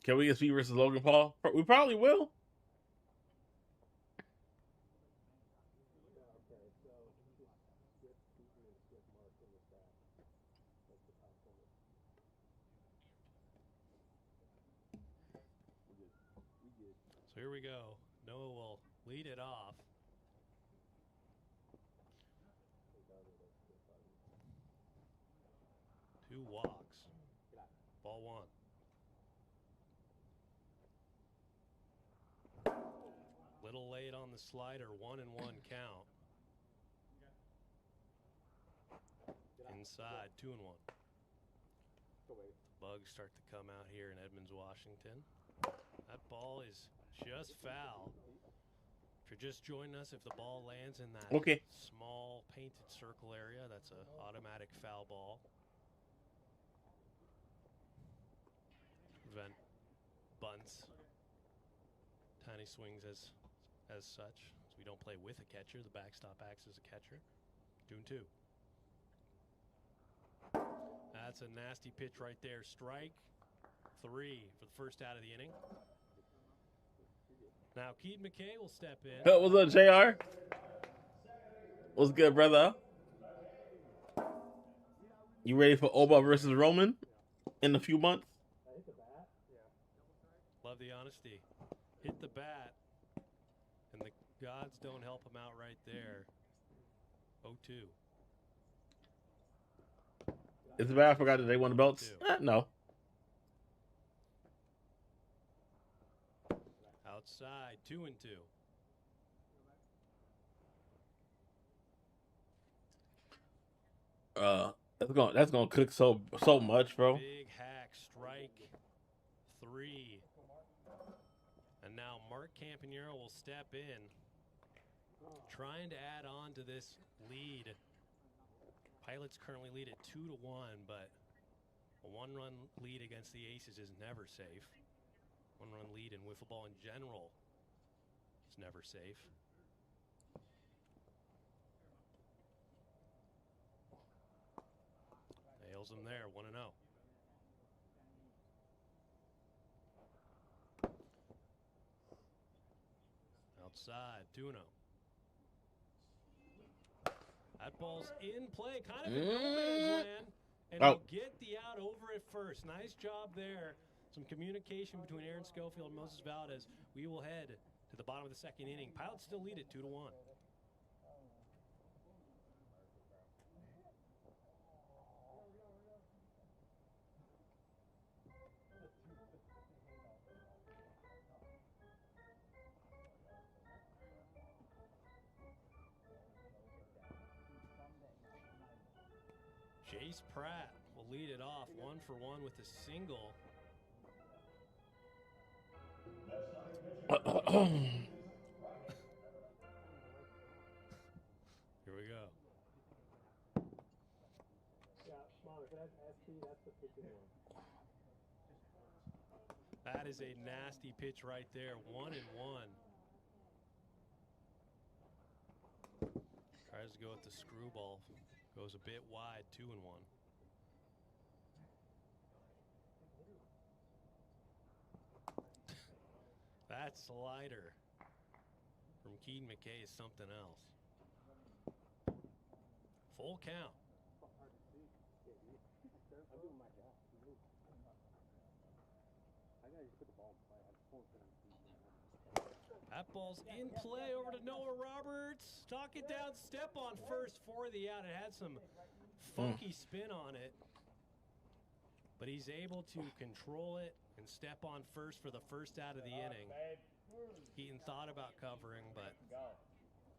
Can we get Speed versus Logan Paul? We probably will. Okay, so just skip Peter and skip Mark in the back. That's the top one. We good. So here we go. Noah will lead it off. 2 walks. Ball 1. Little late on the slider, 1-1 count. Inside, 2-1. Bugs start to come out here in Edmonds, Washington. That ball is just foul. If you're just joining us, if the ball lands in that small painted circle area, that's an automatic foul ball. Prevent bunts, tiny swings as such. So we don't play with a catcher. The backstop acts as a catcher. 2-2. That's a nasty pitch right there. Strike 3 for the first out of the inning. Now Keaton McKay will step in. What's up, JR? What's good, brother? You ready for Oba versus Roman in a few months? Love the honesty. Hit the bat, and the gods don't help him out right there. 0-2. It's bad. I forgot that they won the belts. No. Outside, 2-2. That's gonna cook so much, bro. Big hack, strike 3. And now Mark Campanero will step in, trying to add on to this lead. Pilots currently lead at 2-1, but a 1-run lead against the Aces is never safe. 1-run lead in wiffle ball in general is never safe. Nails him there, 1-0. Outside, 2-0. That ball's in play, kind of in no man's land, and he'll get the out over at first. Nice job there. Some communication between Aaron Schofield and Moses Valdez. We will head to the bottom of the second inning. Pilots still lead it 2-1. Jace Pratt will lead it off 1-for-1 with a single. Here we go. That is a nasty pitch right there. 1-1. Tries to go with the screwball. Goes a bit wide. 2-1. That slider from Keaton McKay is something else. Full count. That ball's in play over to Noah Roberts. Talk it down, step on first for the out. It had some funky spin on it, but he's able to control it and step on first for the first out of the inning. Keaton thought about covering, but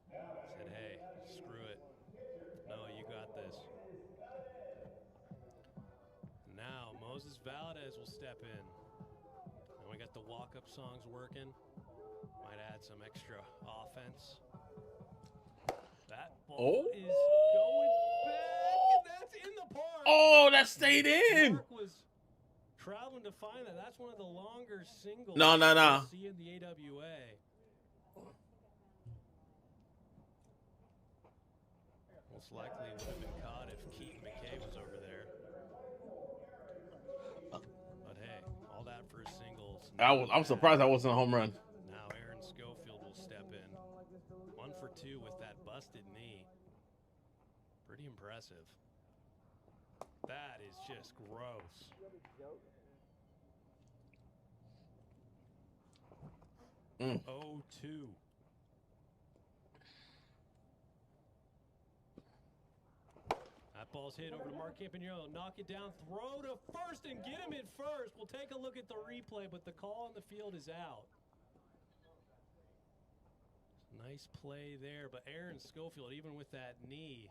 said, hey, screw it. No, you got this. Now, Moses Valdez will step in. And we got the walk-up songs working. Might add some extra offense. That ball is going back, and that's in the park. Oh, that stayed in. Mark was traveling to find that. That's one of the longer singles. No. See in the AWA. Most likely would have been caught if Keaton McKay was over there. But hey, all that for singles. I'm surprised that wasn't a home run. Now Aaron Schofield will step in. 1 for 2 with that busted knee. Pretty impressive. That is just gross. Mm. 0-2. That ball's hit over to Mark Campagnolo. Knock it down, throw to first, and get him at first. We'll take a look at the replay, but the call on the field is out. Nice play there, but Aaron Schofield, even with that knee,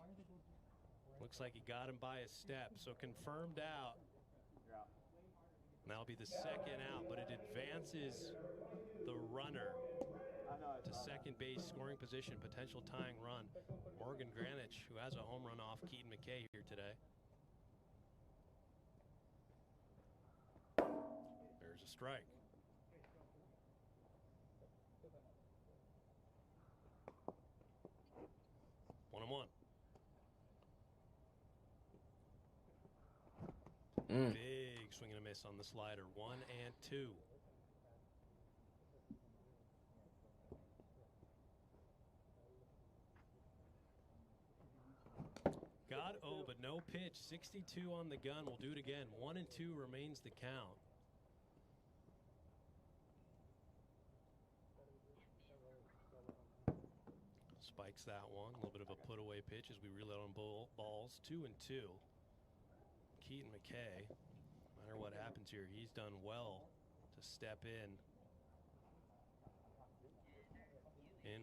looks like he got him by a step. So confirmed out. And that'll be the second out, but it advances the runner to second base scoring position, potential tying run. Morgan Granich, who has a home run off Keaton McKay here today. There's a strike. One and one. Big swing and a miss on the slider. 1 and 2. Got but no pitch. 62 on the gun. We'll do it again. 1 and 2 remains the count. Spikes that one. A little bit of a put away pitch as we reload on balls. 2 and 2. Keaton McKay, no matter what happens here, he's done well to step in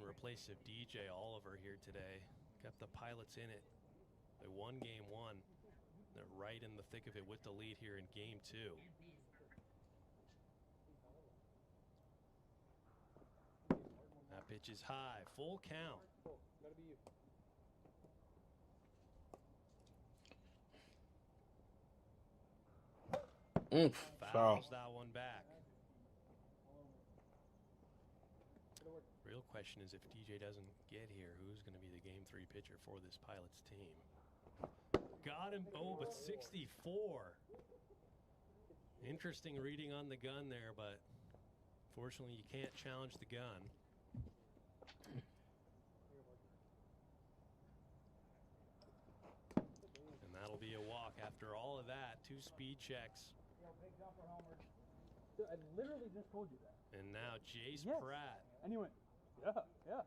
replace of DJ Oliver here today. Kept the Pilots in it. They won game 1. They're right in the thick of it with the lead here in game 2. That pitch is high. Full count. Fouls that one back. Real question is, if DJ doesn't get here, who's going to be the game 3 pitcher for this Pilots team? Got him. Oh, but 64. Interesting reading on the gun there, but fortunately you can't challenge the gun. And that'll be a walk after all of that. 2 speed checks. I literally just told you that. And now Jace Pratt. And he went, yeah.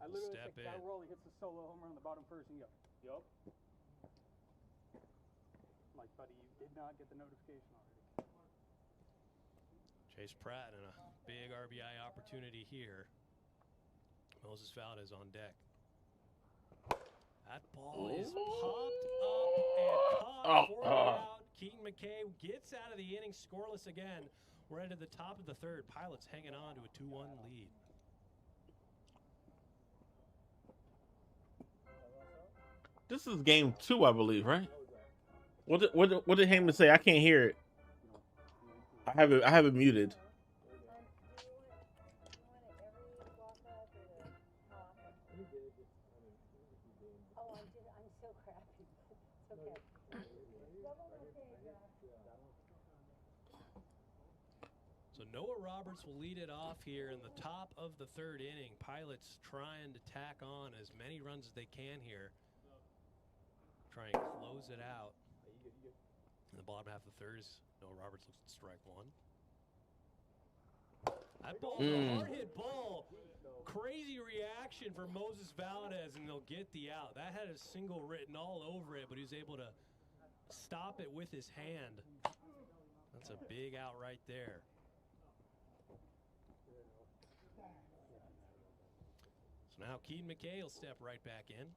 I literally Step said, in. roll, he hits the solo homer on the bottom first, and you go, yup. Like, buddy, you did not get the notification already. Chase Pratt and a big RBI opportunity here. Moses Valdez on deck. That ball is popped up and caught for the out. Keaton McKay gets out of the inning scoreless again. We're into the top of the third. Pilots hanging on to a 2-1 lead. This is game 2, I believe, right? What did Heyman say? I can't hear it. I have it muted. So Noah Roberts will lead it off here in the top of the third inning. Pilots trying to tack on as many runs as they can here. Try and close it out. In the bottom half of the third is Noah Roberts looks at strike 1. That ball is a hard hit ball. Crazy reaction for Moses Valdez, and they'll get the out. That had a single written all over it, but he was able to stop it with his hand. That's a big out right there. So now Keaton McKay will step right back in.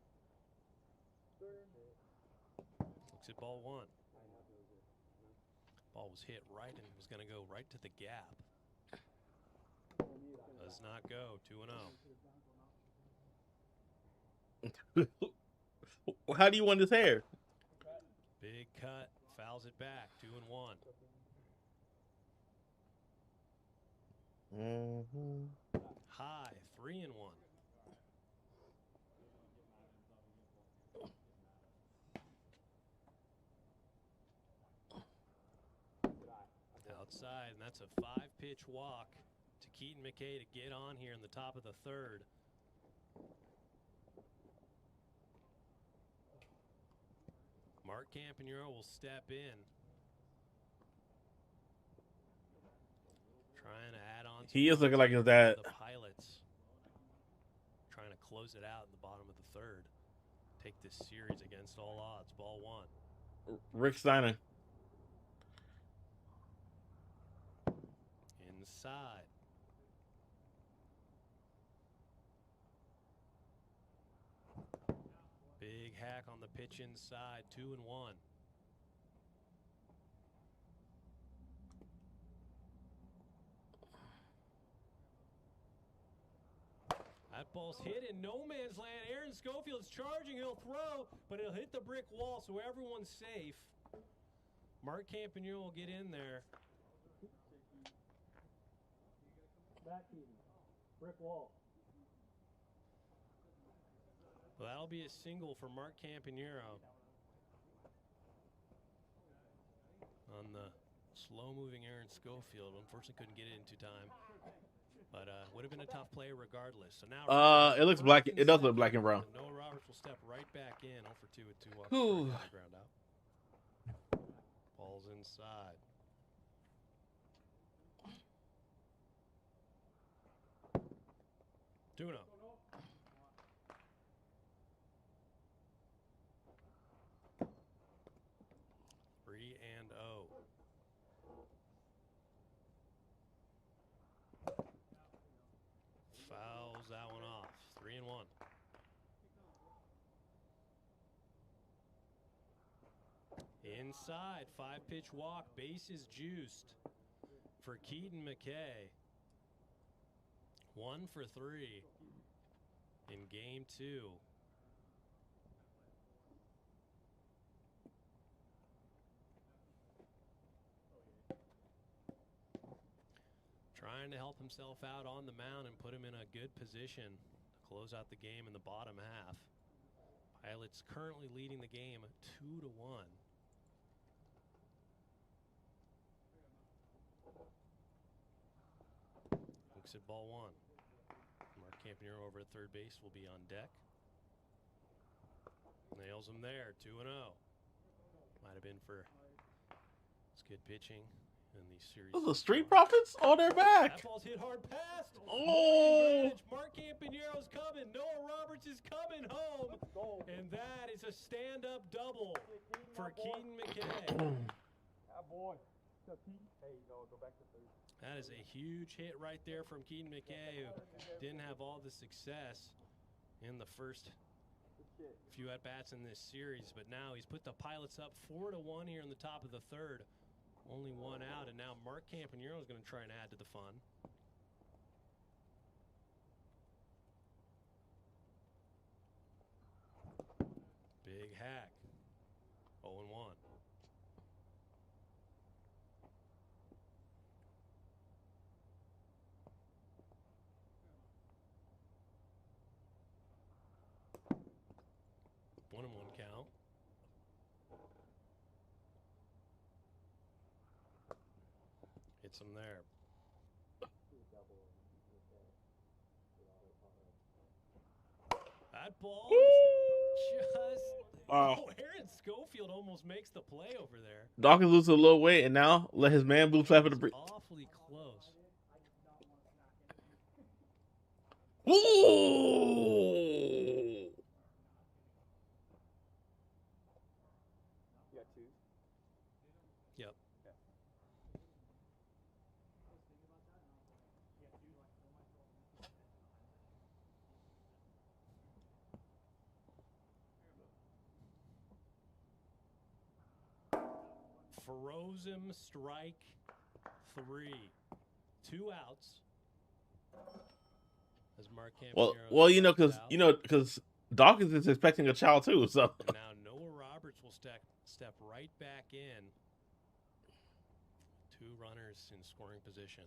Looks at ball 1. Ball was hit right and was going to go right to the gap. Does not go. 2-0. How do you want his hair? Big cut. Fouls it back. 2-1. High. 3-1. Outside, and that's a 5-pitch walk to Keaton McKay to get on here in the top of the third. Mark Campagnolo will step in. Trying to add on to He is looking like his dad. The Pilots trying to close it out in the bottom of the third. take this series against all odds. Ball 1. Rick Steiner. Inside. Big hack on the pitch inside. 2-1. That ball's hit in no man's land. Aaron Schofield's charging. He'll throw, but it'll hit the brick wall, so everyone's safe. Mark Campanile will get in there. Back even. Brick wall. Well, that'll be a single for Mark Campanile. On the slow-moving Aaron Schofield. Unfortunately, couldn't get it in time. But would have been a tough play regardless. So now it looks black. It does look black and brown. Noah Roberts will step right back in. 0 for 2 with 2 walks. Ground out. Ball's inside. Duno. Three and 0. Fouls that one off. 3 and 1. Inside, 5-pitch walk, bases juiced for Keaton McKay. 1 for 3 in game 2. Trying to help himself out on the mound and put him in a good position to close out the game in the bottom half. Pilots currently leading the game 2-1. Looks at ball 1. Mark Campanile over at third base will be on deck. Nails him there, 2-0. Might have been for it's good pitching in the series. Those are Street Profits? Oh, they're back. That ball's hit hard past. Oh. Mark Campanile's coming. Noah Roberts is coming home. And that is a stand-up double for Keaton McKay. Boy. Hey, no, go back to third. That is a huge hit right there from Keaton McKay, who didn't have all the success in the first few at-bats in this series. But now he's put the Pilots up 4-1 here in the top of the third. Only 1 out, and now Mark Campanile is going to try and add to the fun. Big hack. 0-1. One and 1 count. Hits him there. That ball just... Wow. Oh, Aaron Schofield almost makes the play over there. Dawkins loses a little weight, and now let his man Blue flap at the breeze. Awfully close. Ooh! You got 2? Yep. Froze him, strike 3. 2 outs. As Mark Campanile because Dawkins is expecting a child too. So and now Noah Roberts will step right back in. 2 runners in scoring position.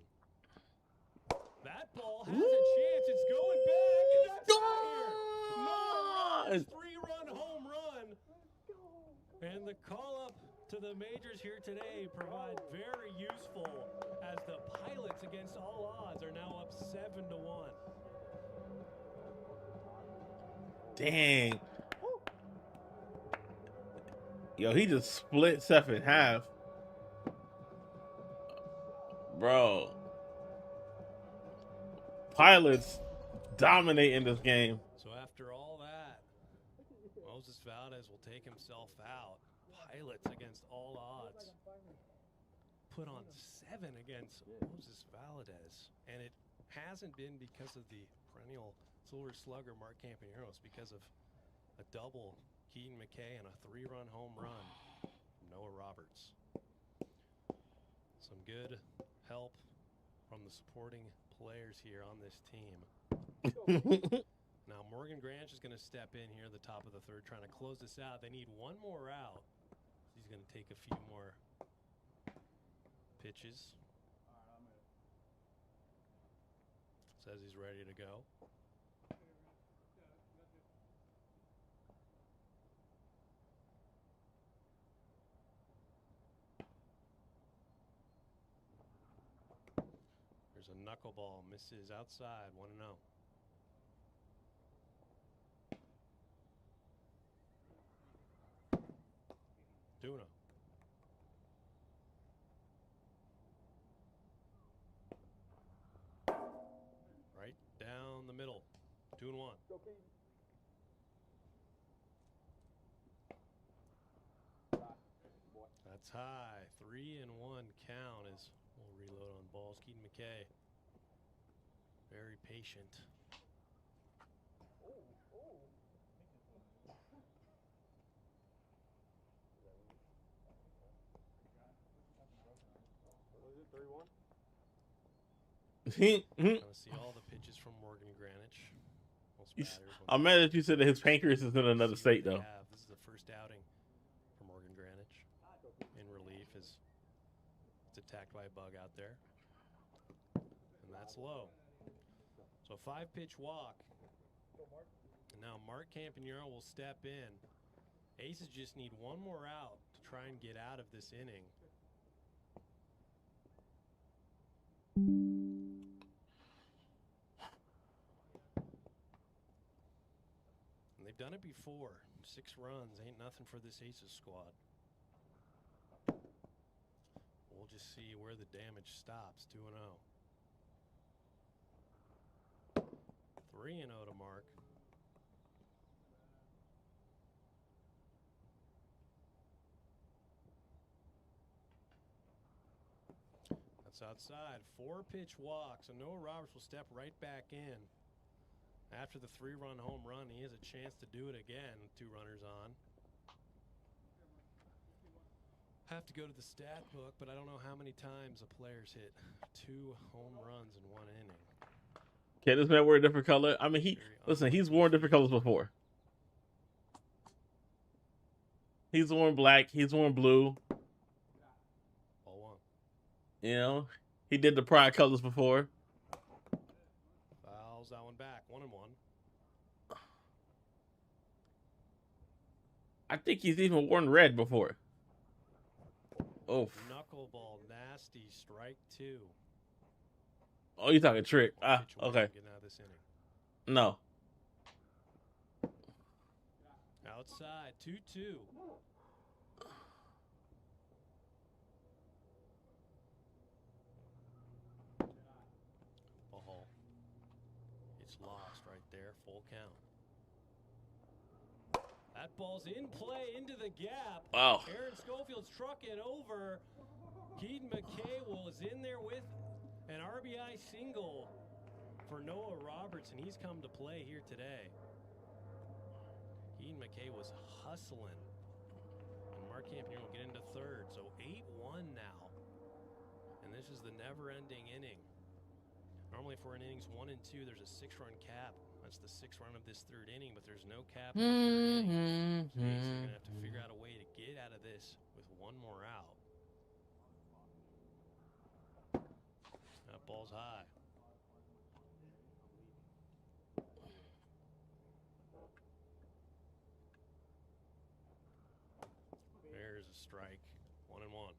That ball has a chance. It's going back, and that's here. Noah Roberts, 3-run home run. And the call-up to the majors here today provide very useful as the Pilots against all odds are now up 7-1. dang. Yo, he just split Seth in half. Bro. Pilots dominating this game. So after all that, well, it was a Valdez will take himself out. Pilots against all odds. Put on 7 against Moses Valdez. And it hasn't been because of the perennial Silver Slugger Mark Campaneros, because of a double Keaton McKay and a 3-run home run from Noah Roberts. Some good help from the supporting players here on this team. Now Morgan Granch is going to step in here at the top of the third, trying to close this out. They need one more out. He's going to take a few more pitches. Says he's ready to go. There's a knuckleball, misses outside, 1-0. Tuna. Right down the middle, 2-1. That's high, 3-1 count as we'll reload on balls. Keaton McKay, very patient. See all the pitches from Morgan Granich. I'm mad that you said that his pancreas is in another state, though. This is the first outing for Morgan Granich in relief as it's attacked by a bug out there. And that's low. So 5-pitch walk. And now Mark Campanero will step in. Aces just need one more out to try and get out of this inning. And they've done it before. 6 runs ain't nothing for this Aces squad. We'll just see where the damage stops. 2-0. 3-0 to Mark. That's outside. 4-pitch walk. So Noah Roberts will step right back in. After the 3-run home run, he has a chance to do it again with 2 runners on. Have to go to the stat book, but I don't know how many times a player's hit 2 home runs in 1 inning. Can this man wear a different color? I mean, he's worn different colors before. He's worn black. He's worn blue. All 1. You know, he did the pride colors before. Fouls that one back. 1-1. I think he's even worn red before. Oh. Knuckleball, nasty, strike 2. Oh, you're talking trick. Ah, okay. Getting out of this inning. No. Outside, 2-2. Ball. It's lost right there. Full count. That ball's in play into the gap. Wow. Aaron Schofield's trucking over. Keaton McKay was in there with an RBI single for Noah Roberts, and he's come to play here today. Keaton McKay was hustling. And Mark Campanero will get into third. So 8-1 now. And this is the never-ending inning. Normally for an innings 1 and 2, there's a 6-run cap. That's the 6th run of this 3rd inning, but there's no cap in the 3rd inning. So he's going to have to figure out a way to get out of this with 1 more out. That ball's high. There's a strike. 1-1.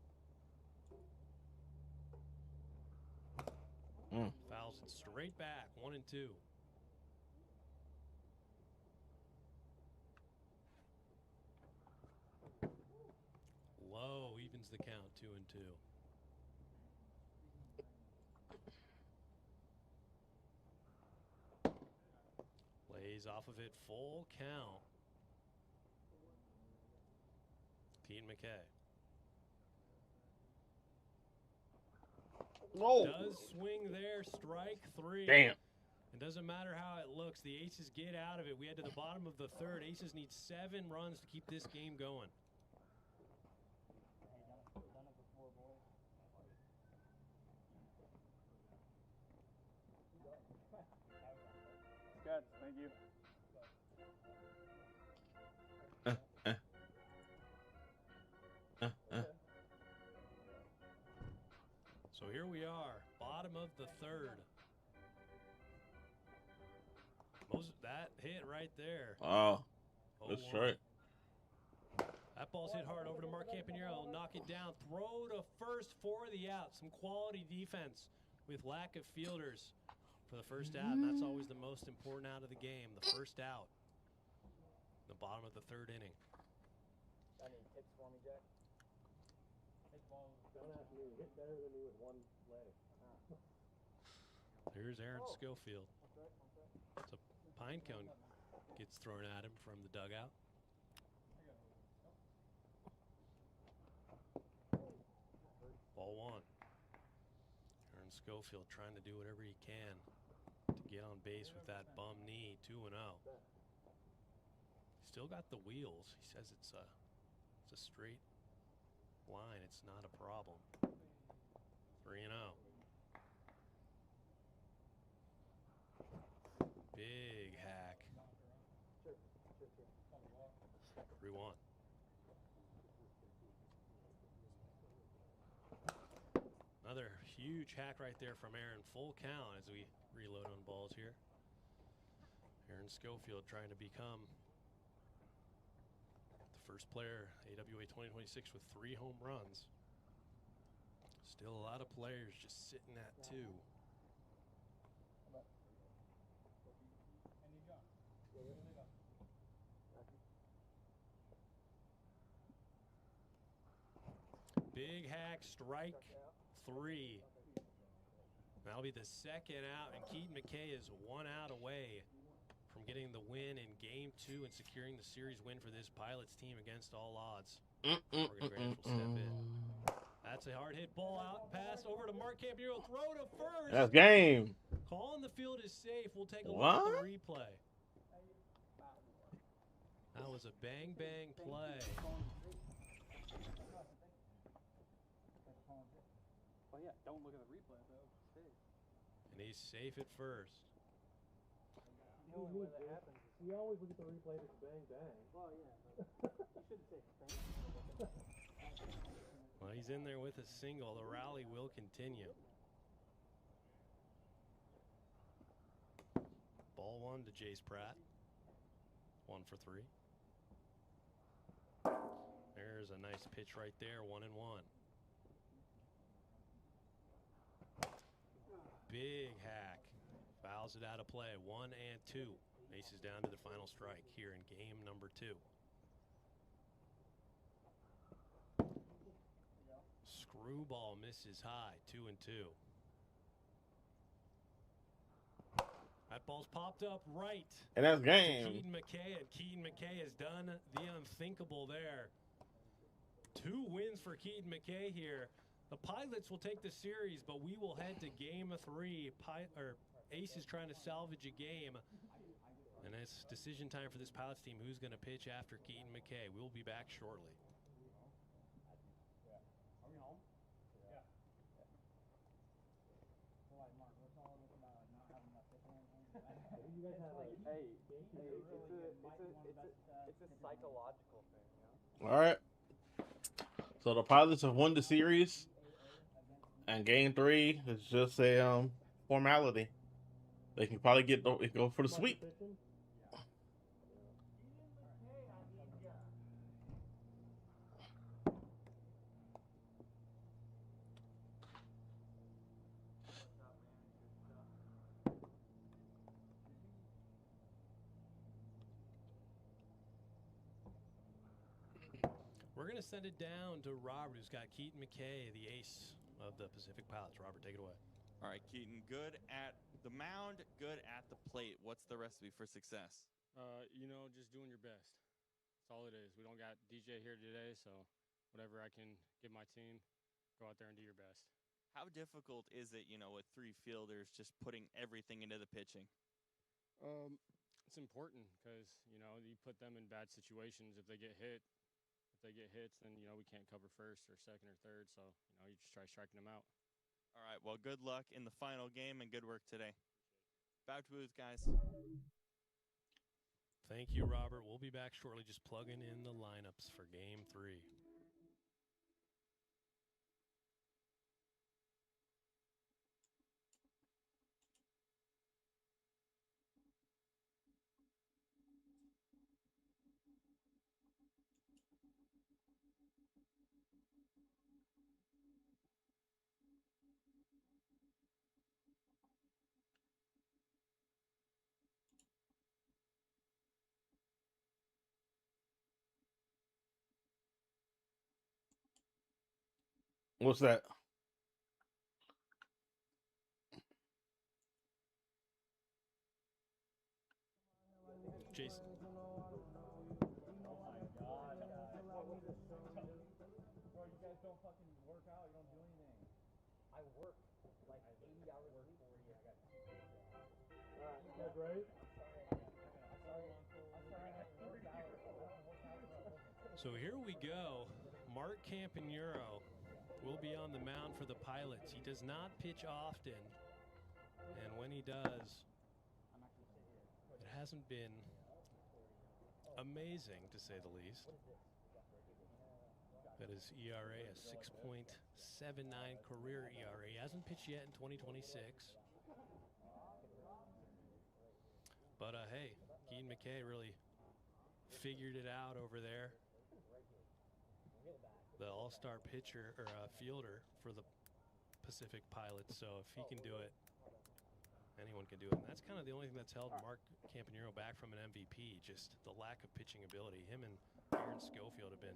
Fouls it straight back. 1-2. Low evens the count. 2-2. Lays off of it. Full count. Keaton McKay. Whoa. Does swing there, strike 3. Damn. It doesn't matter how it looks. The Aces get out of it. We head to the bottom of the third. Aces need 7 runs to keep this game going. Good, thank you. So here we are, bottom of the third. That hit right there. Oh, that's right. That ball's hit hard over to Mark Campanero. Knock it down. Throw to first for the out. Some quality defense with lack of fielders for the first out. And that's always the most important out of the game. The first out. The bottom of the third inning. Got any tips for me, Jack? Don't ask me. Hit better than me with one leg. Here's Aaron Schofield. It's a pine cone gets thrown at him from the dugout. Ball 1. Aaron Schofield trying to do whatever he can to get on base with that bum knee. 2-0. Still got the wheels. He says it's a straight line. It's not a problem. 3-0. Big hack. 3-1. Another huge hack right there from Aaron. Full count as we reload on balls here. Aaron Schofield trying to become the first player AWA 2026 with 3 home runs. Still a lot of players just sitting at 2. Big hack, strike 3. That'll be the second out, and Keaton McKay is 1 out away from getting the win in Game 2 and securing the series win for this Pilots team against all odds. Morgan Grant will step in. That's a hard hit ball out, pass over to Mark Campanero, throw to first. That's game. Call on the field is safe. We'll take a look at the replay. That was a bang play. Well, yeah, don't look at the replay, though. And he's safe at first. The only way that happens is we always look at the replay to bang bang. Well, yeah, but you shouldn't say bang. Well, he's in there with a single. The rally will continue. Ball 1 to Jace Pratt. 1 for 3. There's a nice pitch right there. 1-1. Big hack. Fouls it out of play. 1 and 2. Aces down to the final strike here in game number 2. Screwball misses high. 2 and 2. That ball's popped up right. And that's game. Keaton McKay, and Keaton McKay has done the unthinkable there. 2 wins for Keaton McKay here. The Pilots will take the series, but we will head to Game 3. Aces trying to salvage a game. And it's decision time for this Pilots team. Who's going to pitch after Keaton McKay? We'll be back shortly. It's a psychological thing, you know? All right. So the Pilots have won the series, and Game 3 is just a formality. They can probably go for the sweep. We're going to send it down to Robert, who's got Keaton McKay, the ace of the Pacific Pilots. Robert, take it away. All right, Keaton, good at the mound, good at the plate. What's the recipe for success? You know, just doing your best. That's all it is. We don't got DJ here today, so whatever I can give my team, go out there and do your best. How difficult is it, with 3 fielders just putting everything into the pitching? It's important because, you put them in bad situations. If they get hits, then, we can't cover first or second or third. So, you just try striking them out. All right, well, good luck in the final game and good work today. Bow to booth, guys. Thank you, Robert. We'll be back shortly just plugging in the lineups for Game 3. What's that? Jason. Oh my god. Bro, you guys don't fucking work out. You don't do anything. I work like 80 hours a week. 40. I got 2 jobs. Alright, is that great? So here we go. Mark Campanero will be on the mound for the Pilots. He does not pitch often, and when he does, it hasn't been amazing, to say the least. That is ERA, a 6.79 career ERA. He hasn't pitched yet in 2026. But hey, Keaton McKay really figured it out over there. The all-star pitcher or fielder for the Pacific Pilots. So if he can do it, anyone can do it. And that's kind of the only thing that's held Mark Campanero back from an MVP, just the lack of pitching ability. Him and Aaron Schofield have been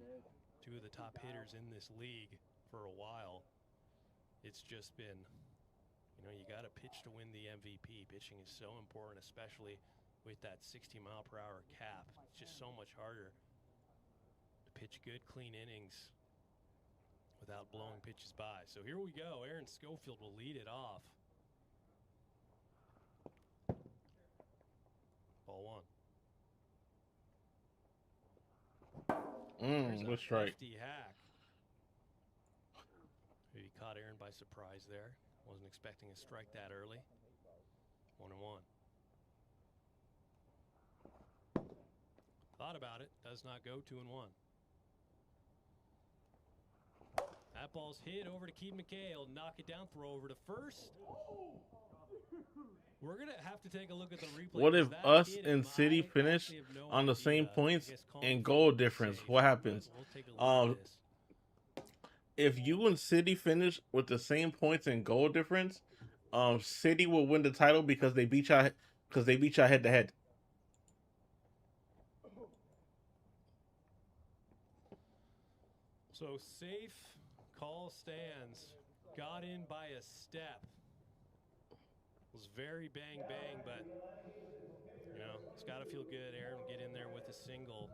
2 of the top hitters in this league for a while. It's just been, you got to pitch to win the MVP. Pitching is so important, especially with that 60-mile-per-hour cap. It's just so much harder to pitch good, clean innings without blowing pitches by. So here we go. Aaron Schofield will lead it off. Ball 1. Good strike. Lefty hack. He caught Aaron by surprise there. Wasn't expecting a strike that early. 1-1. Thought about it. Does not go. 2-1. That ball's hit over to Keaton McKay. He'll knock it down. Throw over to first. We're going to have to take a look at the replay. What if us and City finish on the same points and goal difference? What happens? If you and City finish with the same points and goal difference, City will win the title because they beat y'all head to head. So safe call stands. Got in by a step. Was very bang, but, it's got to feel good. Aaron will get in there with a single.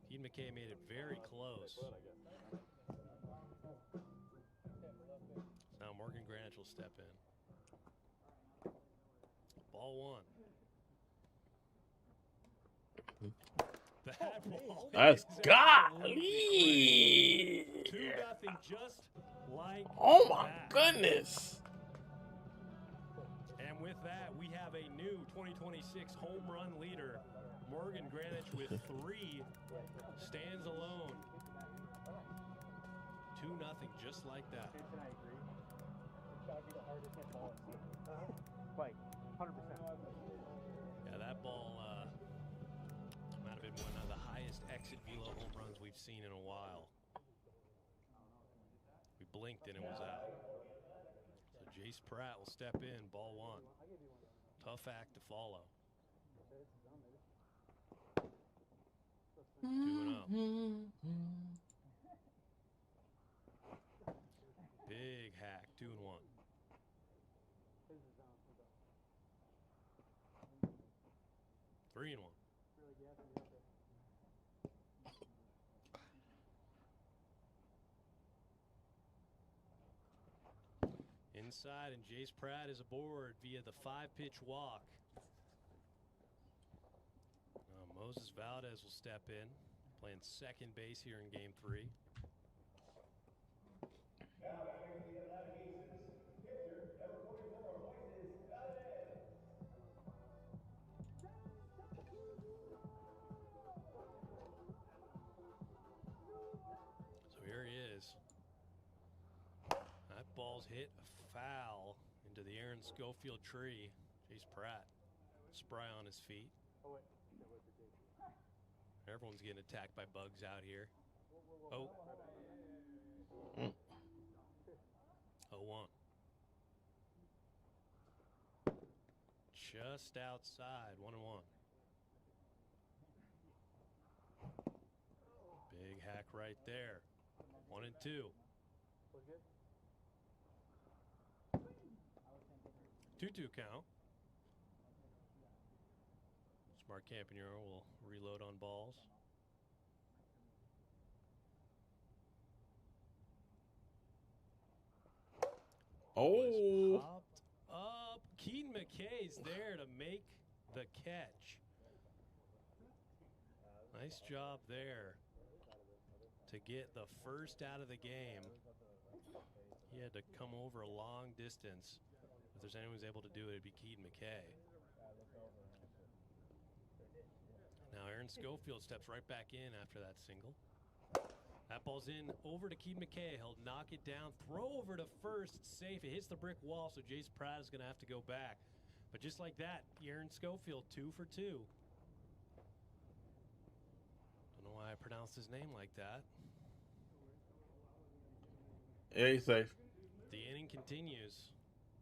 Keaton McKay made it very close. Now Morgan Granich will step in. Ball 1. That ball. That's golly. 2-0, just like oh my that. goodness. And with that, we have a new 2026 home run leader. Morgan Granich with 3 stands alone. 2-0, just like that. Right, 100%. Yeah, that ball might have been one of the highest exit velo home runs we've seen in a while. We blinked and it was out. So Jace Pratt will step in. Ball 1. Tough act to follow. 2-0. Big hack. 2-1. 3-1. inside, and Jace Pratt is aboard via the 5-pitch walk. Moses Valdez will step in, playing second base here in Game 3. Now batting for the Atlantic Aces, pitcher number 44, Moises Valdez. So here he is. That ball's hit foul into the Aaron Schofield tree. Jace Pratt, spry on his feet. Everyone's getting attacked by bugs out here. Oh. 0-1. Just outside, 1-1. Big hack right there. 1-2. 2-2 count. Smart Campagnaro will reload on balls. Oh. Popped up. Keaton McKay's there to make the catch. Nice job there to get the first out of the game. He had to come over a long distance. If there's anyone who's able to do it, it'd be Keaton McKay. Now Aaron Schofield steps right back in after that single. That ball's in over to Keaton McKay. He'll knock it down, throw over to first, safe. It hits the brick wall, so Jace Pratt is going to have to go back. But just like that, Aaron Schofield 2 for 2. Don't know why I pronounced his name like that. Yeah, he's safe. The inning continues.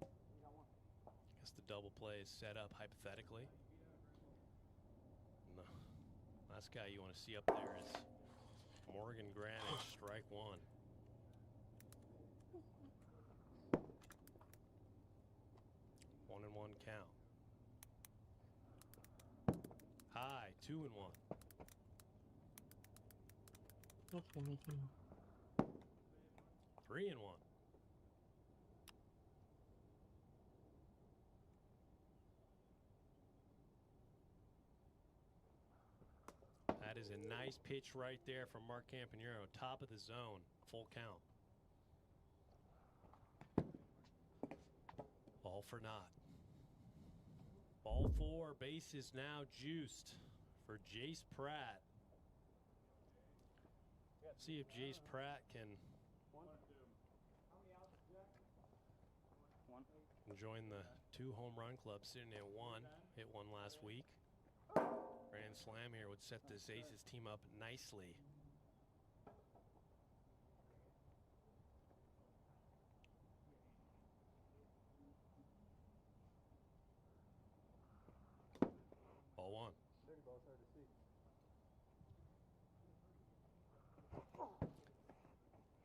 I guess the double play is set up hypothetically. And the last guy you want to see up there is Morgan Granish, strike 1. One and 1 count. High, 2-1. 3-1. That is a nice pitch right there from Mark Campagnaro. Top of the zone. Full count. Ball for naught. Ball 4. Base is now juiced for Jace Pratt. See if Jace Pratt can join the 2 home run club, sitting at 1. Hit 1 last week. Grand slam here would set this Aces team up nicely. Ball 1.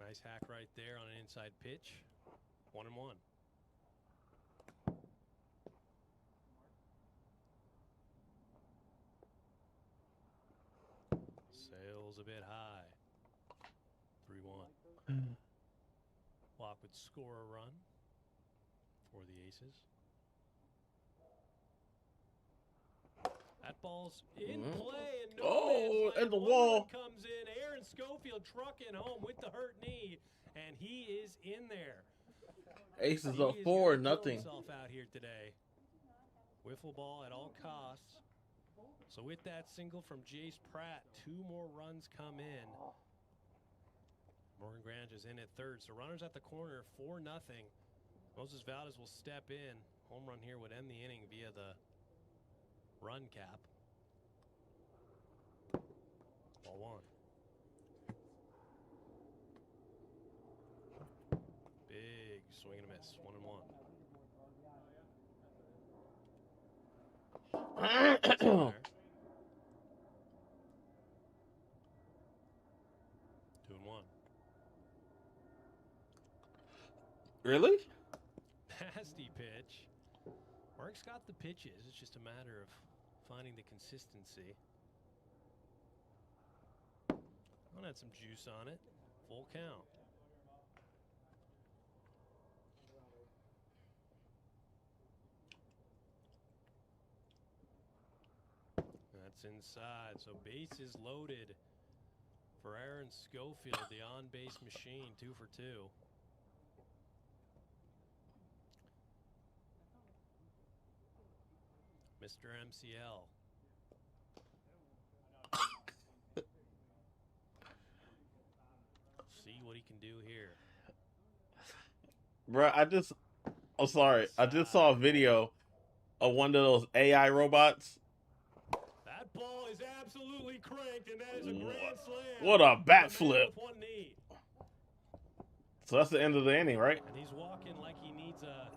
Nice hack right there on an inside pitch. 1-1. Sails a bit high. 3-1. Walk would score a run for the Aces. That ball's in play, and no and the wall comes in. Aaron Schofield trucking home with the hurt knee, and he is in there. Aces up 4-0. Himself out here today. Wiffle ball at all costs. So with that single from Jace Pratt, 2 more runs come in. Morgan Grange is in at third. So runners at the corner, 4-0. Moses Valdez will step in. Home run here would end the inning via the run cap. Ball 1. Big swing and a miss. 1-1. 2-1. Really? Nasty pitch. Mark's got the pitches. It's just a matter of finding the consistency. One had some juice on it. Full count. It's inside, so base is loaded for Aaron Schofield, the on-base machine, 2 for 2. Mr. MCL. See what he can do here. Bro, I'm sorry. I just saw a video of one of those AI robots. That ball is absolutely cranked, and that is a grand slam. What a bat flip. With one knee. So that's the end of the inning, right? And he's walking like he needs a...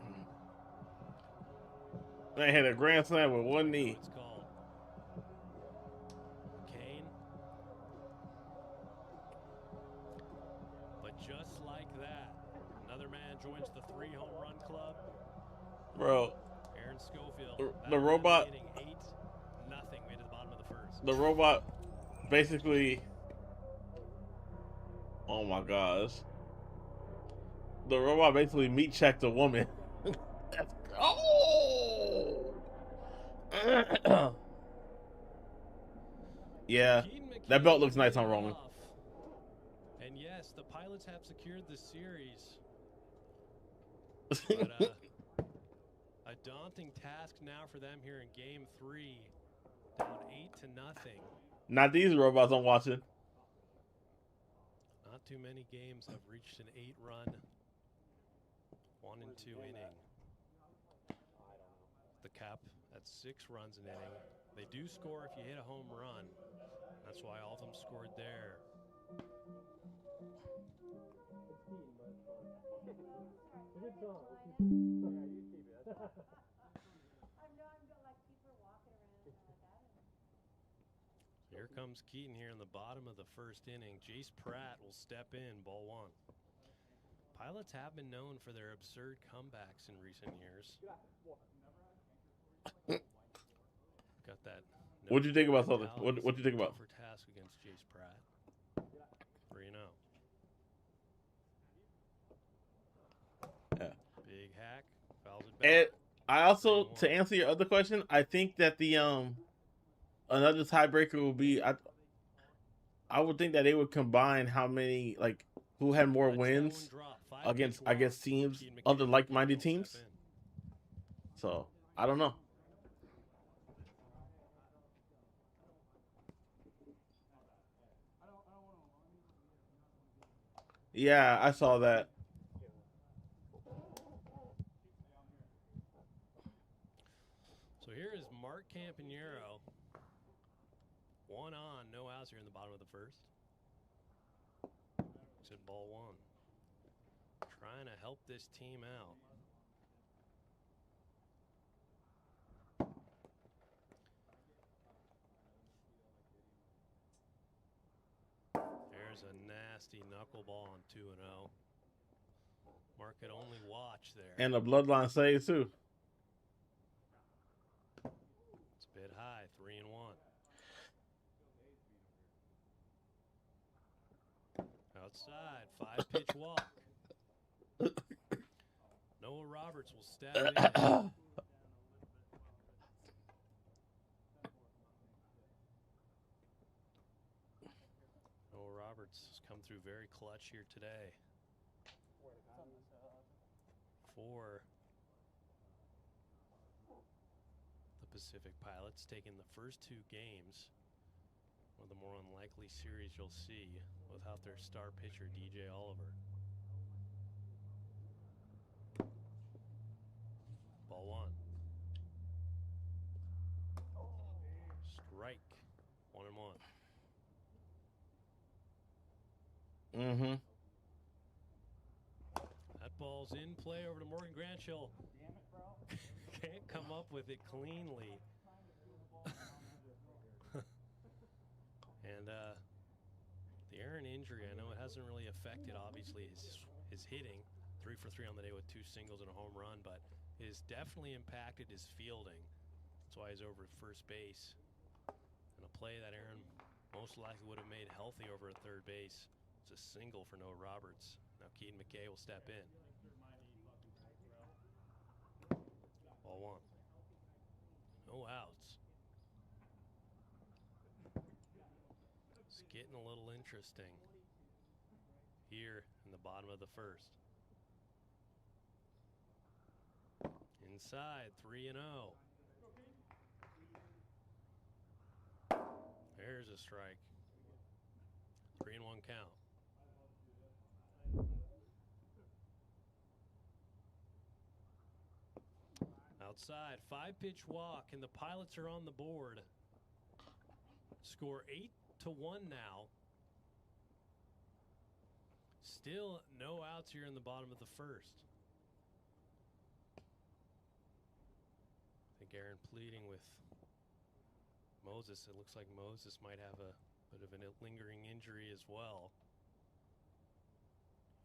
Man hit a grand slam with one knee. It's called Kane. But just like that, another man joins the 3-home run club. Bro. Aaron Schofield. The robot. 8-0. We to the bottom of the first. The robot basically. Oh my gosh. The robot basically meat checked a woman. Oh! Yeah, that belt looks nice on Roman. And yes, the Pilots have secured the series. But, a daunting task now for them here in Game 3, down 8-0. Not these robots I'm watching. Not too many games have reached an 8-run, 1-2 inning. The cap at 6 runs an inning. They do score if you hit a home run. That's why all of them scored there. Here comes Keaton here in the bottom of the first inning. Jace Pratt will step in, ball 1. Pilots have been known for their absurd comebacks in recent years. Got that. What'd you think about something? What'd you think about? For task against Jace Pratt. 3-0. Yeah. Big hack. Fouls it back. And I also, to answer your other question, I think that the another tiebreaker will be I would think that they would combine how many, like, who had more wins against teams, other like-minded teams. So I don't know. Yeah, I saw that. So here is Mark Campanero. 1 on, no outs here in the bottom of the first. It's at ball 1. Trying to help this team out. There's a nasty knuckleball on 2-0. Mark could only watch there. And the bloodline save too. It's a bit high, 3-1. Outside, 5-pitch walk. Noah Roberts will step in. Noah Roberts has come through very clutch here today. For the Pacific Pilots, taking the first 2 games. One of the more unlikely series you'll see without their star pitcher, DJ Oliver. Ball 1. Strike. 1-1. Mm-hmm. That ball's in play over to Morgan Granchill. Damn it, bro. Can't come up with it cleanly. And the Aaron injury, I know it hasn't really affected, obviously, his hitting. 3 for 3 on the day with 2 singles and a home run, but it has definitely impacted his fielding. That's why he's over at first base. And a play that Aaron most likely would have made healthy over at third base. It's a single for Noah Roberts. Now Keaton McKay will step in. Ball 1. No outs. getting a little interesting here in the bottom of the first. Inside, 3-0. There's a strike. 3-1 count. Outside, 5-pitch walk, and the Pilots are on the board. Score 8-1 now. Still no outs here in the bottom of the first. I think Aaron pleading with Moses. It looks like Moses might have a bit of a lingering injury as well.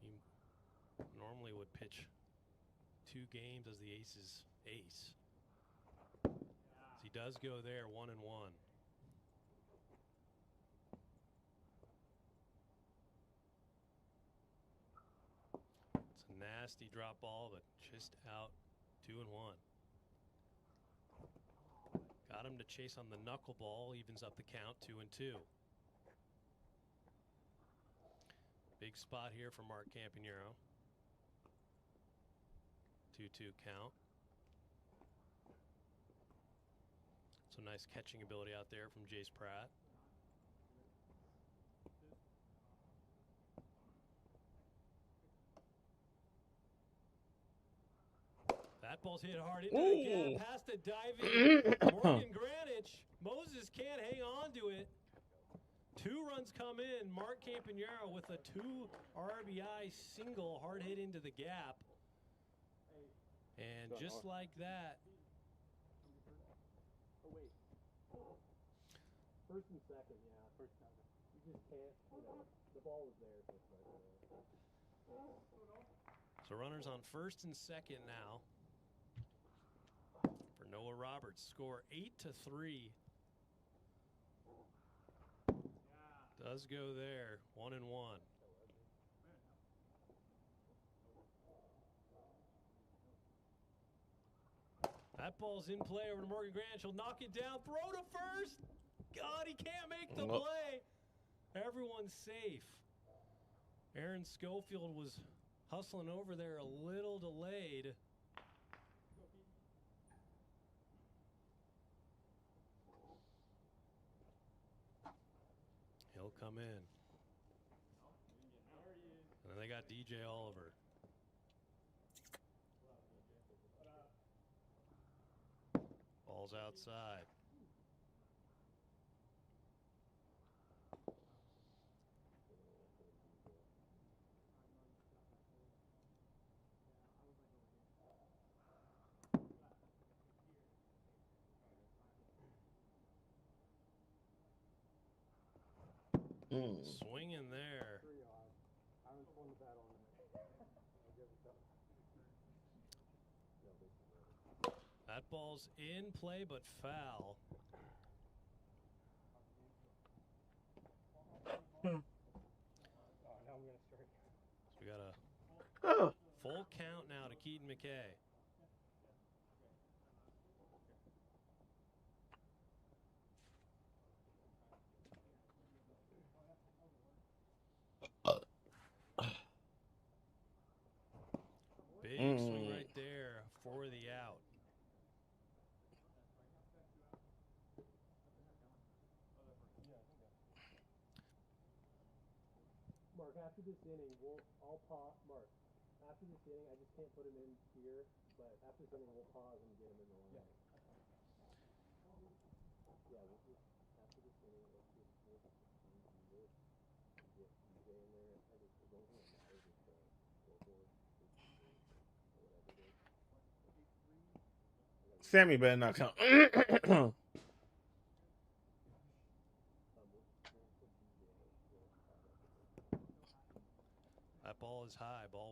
He normally would pitch 2 games as the Ace's ace. He does go there, 1-1. It's a nasty drop ball, but just out, 2-1. Got him to chase on the knuckleball, evens up the count, 2-2. Big spot here for Mark Campanero. 2-2 count. Some nice catching ability out there from Jace Pratt. That ball's hit hard into the gap. Has to dive in. Morgan Granich. Moses can't hang on to it. 2 runs come in. Mark Campanero with a 2 RBI single, hard hit into the gap. And just like that. Oh, wait. First and second, yeah. First and second. You just can't, the ball was there. So runners on first and second now. For Noah Roberts, score 8-3. Does go there, 1-1. That ball's in play over to Morgan Granich. He'll knock it down, throw to first. God, he can't make the play. Everyone's safe. Aaron Schofield was hustling over there a little delayed. He'll come in. And then they got DJ Oliver. Ball's outside. Swinging there. That ball's in play, but foul. So we got a full count now to Keaton McKay. Big swing right there for the out. Mark, after this inning, I'll pause. Mark, after this inning, I just can't put him in here, but after this inning, we'll pause and get him in the line. Yeah, we'll just, after this inning, we'll do this and get DJ in there. I just, the only thing that matters is the scoreboard, or whatever it is. Sammy better not come. That ball is high, ball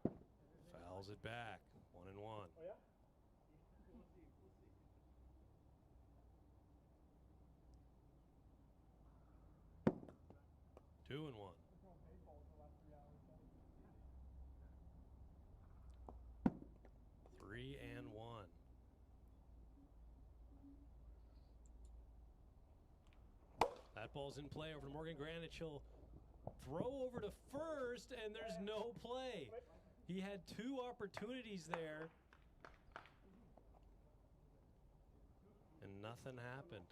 1. Fouls it back, 1-1. Oh, yeah? 2-1. 3-1. ball's in play over to Morgan Granich. He'll throw over to first, and there's no play. He had 2 opportunities there, and nothing happened.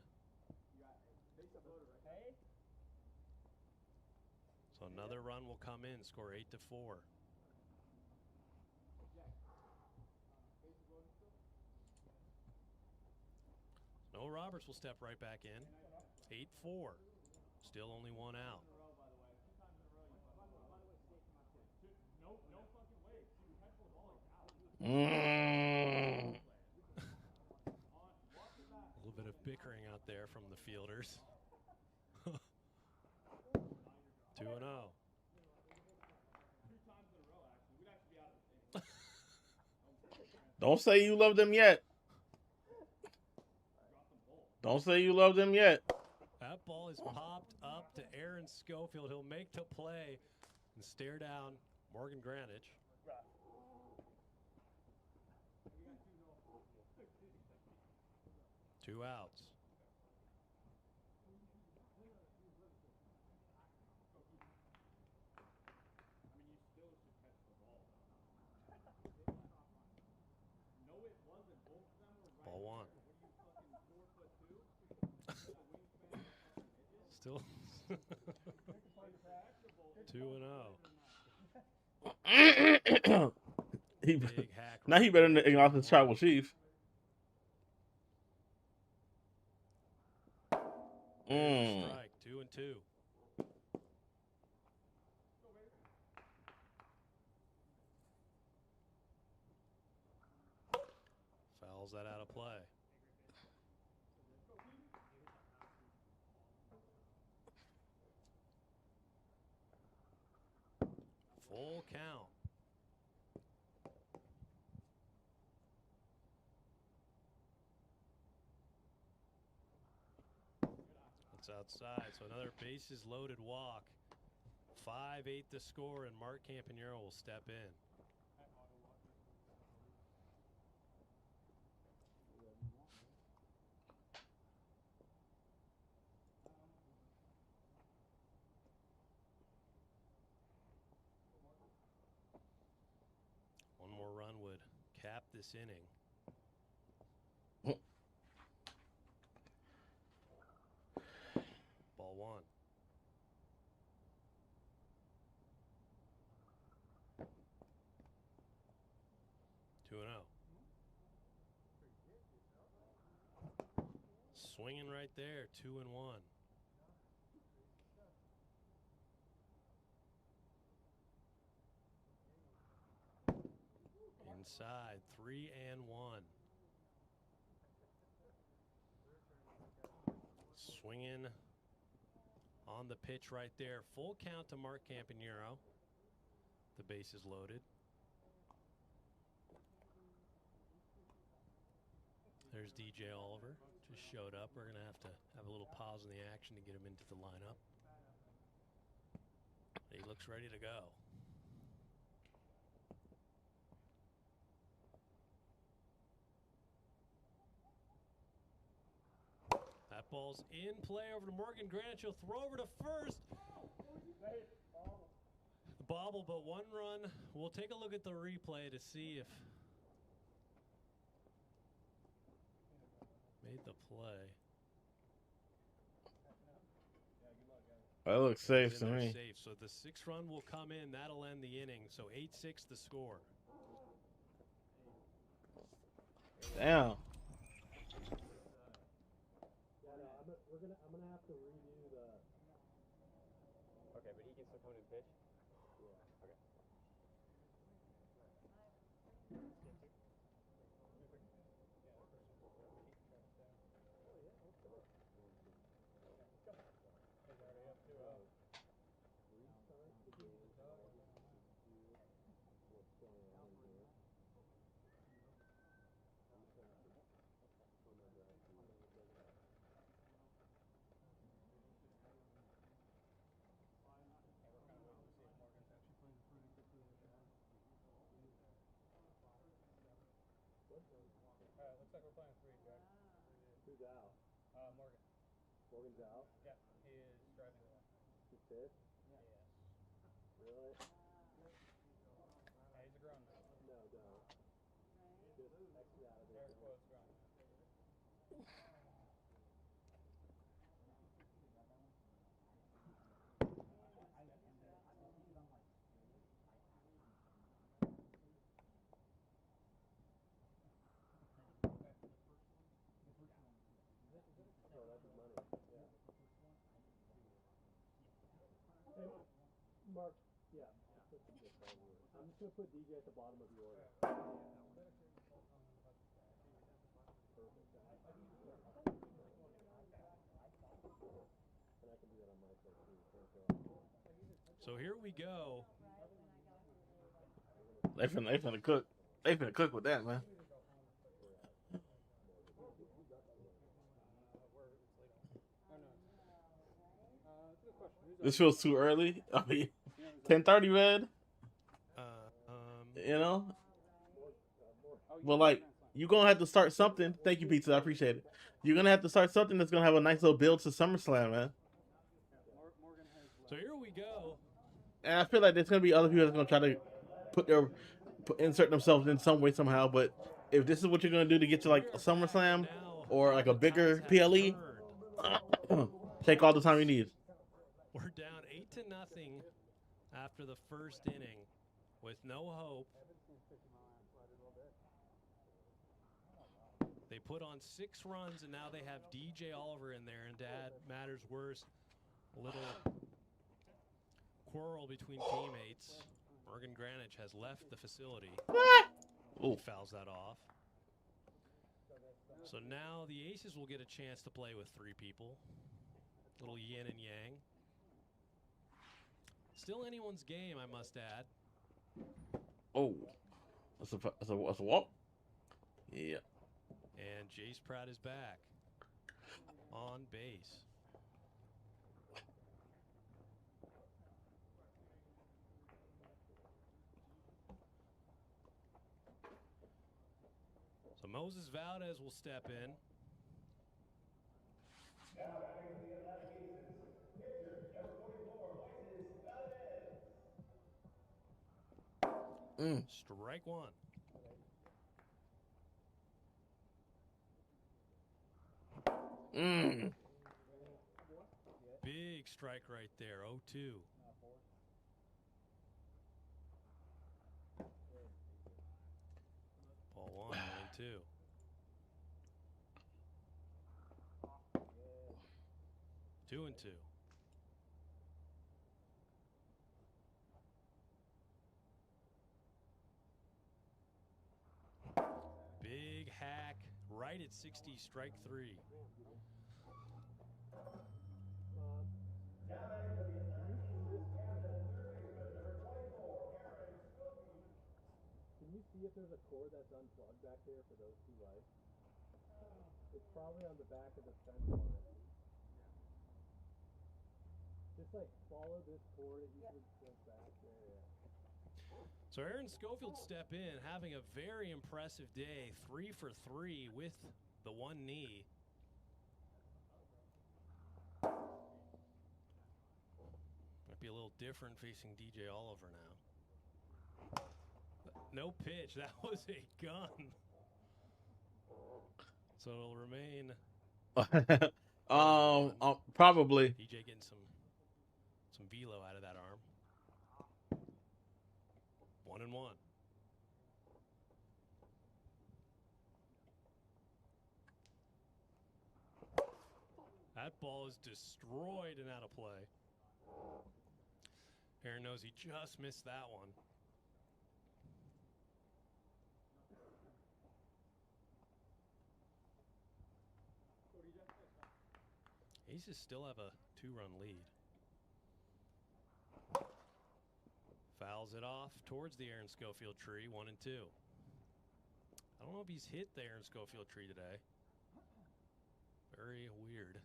So another run will come in, score 8-4. No Roberts will step right back in. 8-4. Still only 1 out. A little bit of bickering out there from the fielders. 2-0. Don't say you love them yet. Don't say you love them yet. That ball is popped up to Aaron Schofield. He'll make the play and stare down Morgan Granich. Two outs. Ball 1. Still 2-0. Now he better than off his tribal chief. Strike, 2-2. Fouls that out of play. Full count. It's outside, so another bases loaded walk. 5-8 to score, and Mark Campanero will step in. One more run would cap this inning. Ball 1. Swinging right there, 2-1. Inside, 3-1. Swinging on the pitch right there. Full count to Mark Campanero. The base is loaded. There's DJ Oliver. Just showed up. We're going to have a little pause in the action to get him into the lineup. He looks ready to go. That ball's in play over to Morgan Granich. He'll throw over to first. The bobble, but 1 run. We'll take a look at the replay to see if made the play. That looks safe to me. Safe. So the 6th run will come in. That'll end the inning. So 8-6 the score. Damn. I'm gonna have to redo the. Okay, but he can still come in and pitch? Yeah. Okay. Restart the game. Do what's going on here. Restart the. Remember, I do. Looks like we're playing 3, Jack. Who's out? Morgan. Morgan's out? Yeah, he is fifth? Yes. Really? Yeah, he's a grown man. No, don't. Just exit out of it. Air quotes grown man. Oh, that's his money. Yeah. Hey, Mark. Yeah. Let's put DJ Paul here. I'm just gonna put DJ at the bottom of the order. Perfect. And I can do that on my side too. Thank God. So here we go. They finna cook. They finna cook with that, man. This feels too early. I mean, 10:30, man. You know. Well, like you're gonna have to start something. Thank you, Pizza. I appreciate it. You're gonna have to start something that's gonna have a nice little build to SummerSlam, man. So here we go. And I feel like there's gonna be other people that's gonna try to insert themselves in some way somehow. But if this is what you're gonna do to get to like a SummerSlam or like a bigger PLE, take all the time you need. We're down 8-0 after the first inning with no hope. They put on 6 runs, and now they have DJ Oliver in there, and Dad matters worse. A little quarrel between teammates. Morgan Granich has left the facility. He fouls that off. So now the Aces will get a chance to play with 3 people. Little yin and yang. Still anyone's game, I must add. Oh, that's a walk. Yeah. And Jace Pratt is back on base. So Moses Valdez will step in. Now batting for the Atlantic Aces, pitcher, number 44, Moises Valdez. Strike 1. Big strike right there, 0-2. Ball 1, 1-2. Two and 2. Big hack right at 60, strike 3. Now batting for the Atlantic Aces, Canada's third baseman, number 24, Aaron Schofield. Can you see if there's a cord that's unplugged back there for those 2 lights? It's probably on the back of the fence line. Just like follow this cord. It usually goes back there. So Aaron Schofield step in, having a very impressive day. 3 for 3 with the 1 knee. Might be a little different facing DJ Oliver now. No pitch. That was a gun. So it'll remain. Probably. DJ getting some velo out of that arm. 1-1. That ball is destroyed and out of play. Aaron knows he just missed that one. Aces still have a 2-run lead. Fouls it off towards the Aaron Schofield tree, 1-2. I don't know if he's hit the Aaron Schofield tree today. Very weird.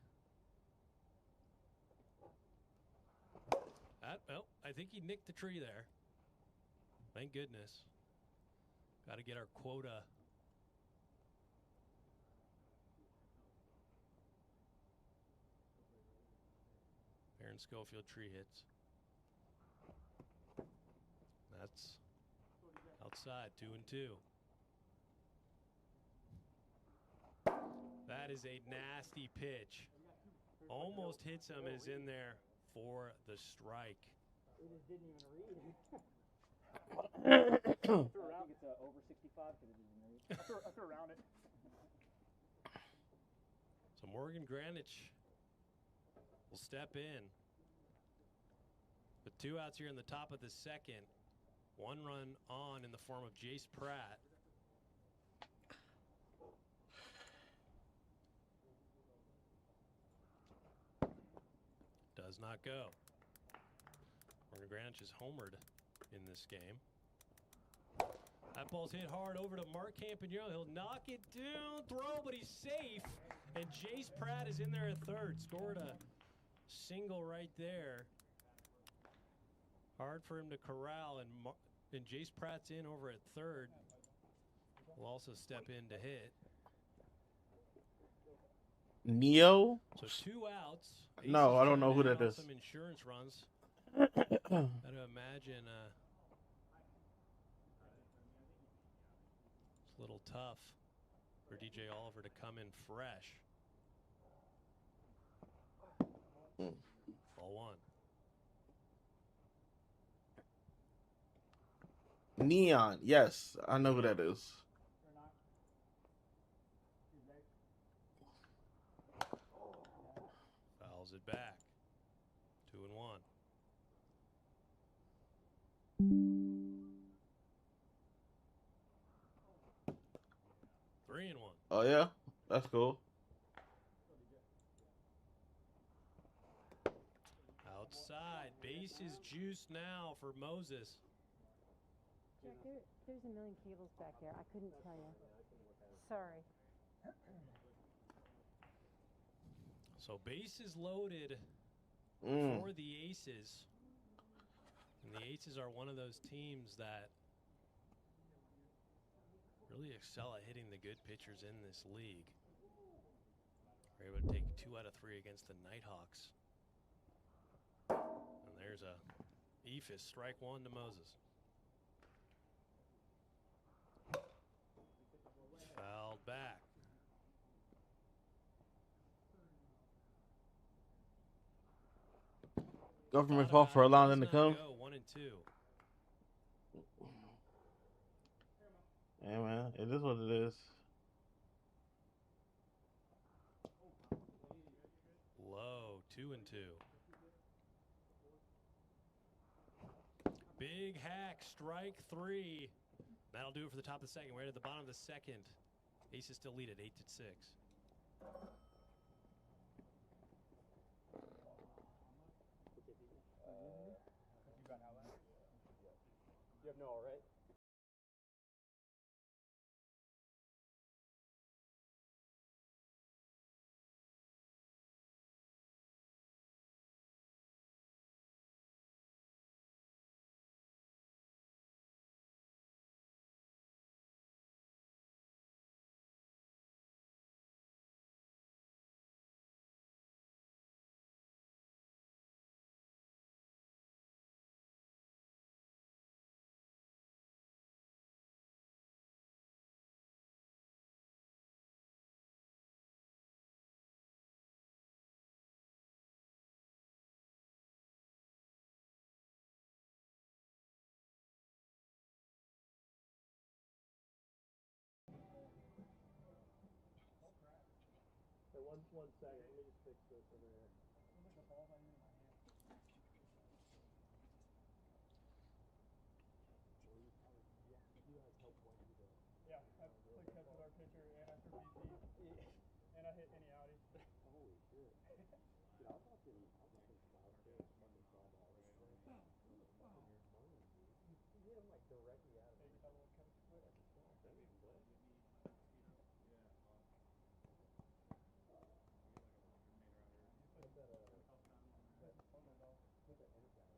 I think he nicked the tree there. Thank goodness. Got to get our quota. Aaron Schofield tree hits. That's outside, 2-2. That is a nasty pitch. Almost hits him, is in there for the strike. It just didn't even read. I think it's over 65 because it didn't read. I threw around it. So Morgan Granich will step in. With 2 outs here in the top of the second. 1 run on in the form of Jace Pratt. Does not go. Morgan Granich is homered in this game. That ball's hit hard over to Mark Campagnolo. He'll knock it down, throw, but he's safe. And Jace Pratt is in there at third. Scored a single right there. Hard for him to corral, and Jace Pratt's in over at third. Will also step in to hit. Neo? So 2 outs. No, I don't know who that is. Some insurance runs. I'd imagine it's a little tough for DJ Oliver to come in fresh. Ball 1. Neon. Yes, I know who that is. Fouls it back. 2-1. Three and 1. Oh yeah, that's cool. Outside, base is juiced now for Moses. Jack, there's a million cables back there. I couldn't tell you. Sorry. So base is loaded for the Aces. And the Aces are one of those teams that really excel at hitting the good pitchers in this league. We're able to take 2 out of 3 against the Nighthawks. And there's a Ephus, strike 1 to Moses. Fouled back. Government's fault for allowing them to come. 1 and 2. Yeah, man, it is what it is. Low, 2 and 2. Big hack, strike 3. That'll do it for the top of the second. We're at the bottom of the second. Aces still lead at 8-6. You have no, right? Hey, one second. Let me just fix this over here. Yeah, I played catch with our pitcher and I threw BP. And I hit any outie. Holy shit. Dude, I was watching Cloud Chase fucking saw ball this thing. He hit him like directly out of it. That made him play. Put that Enterprise.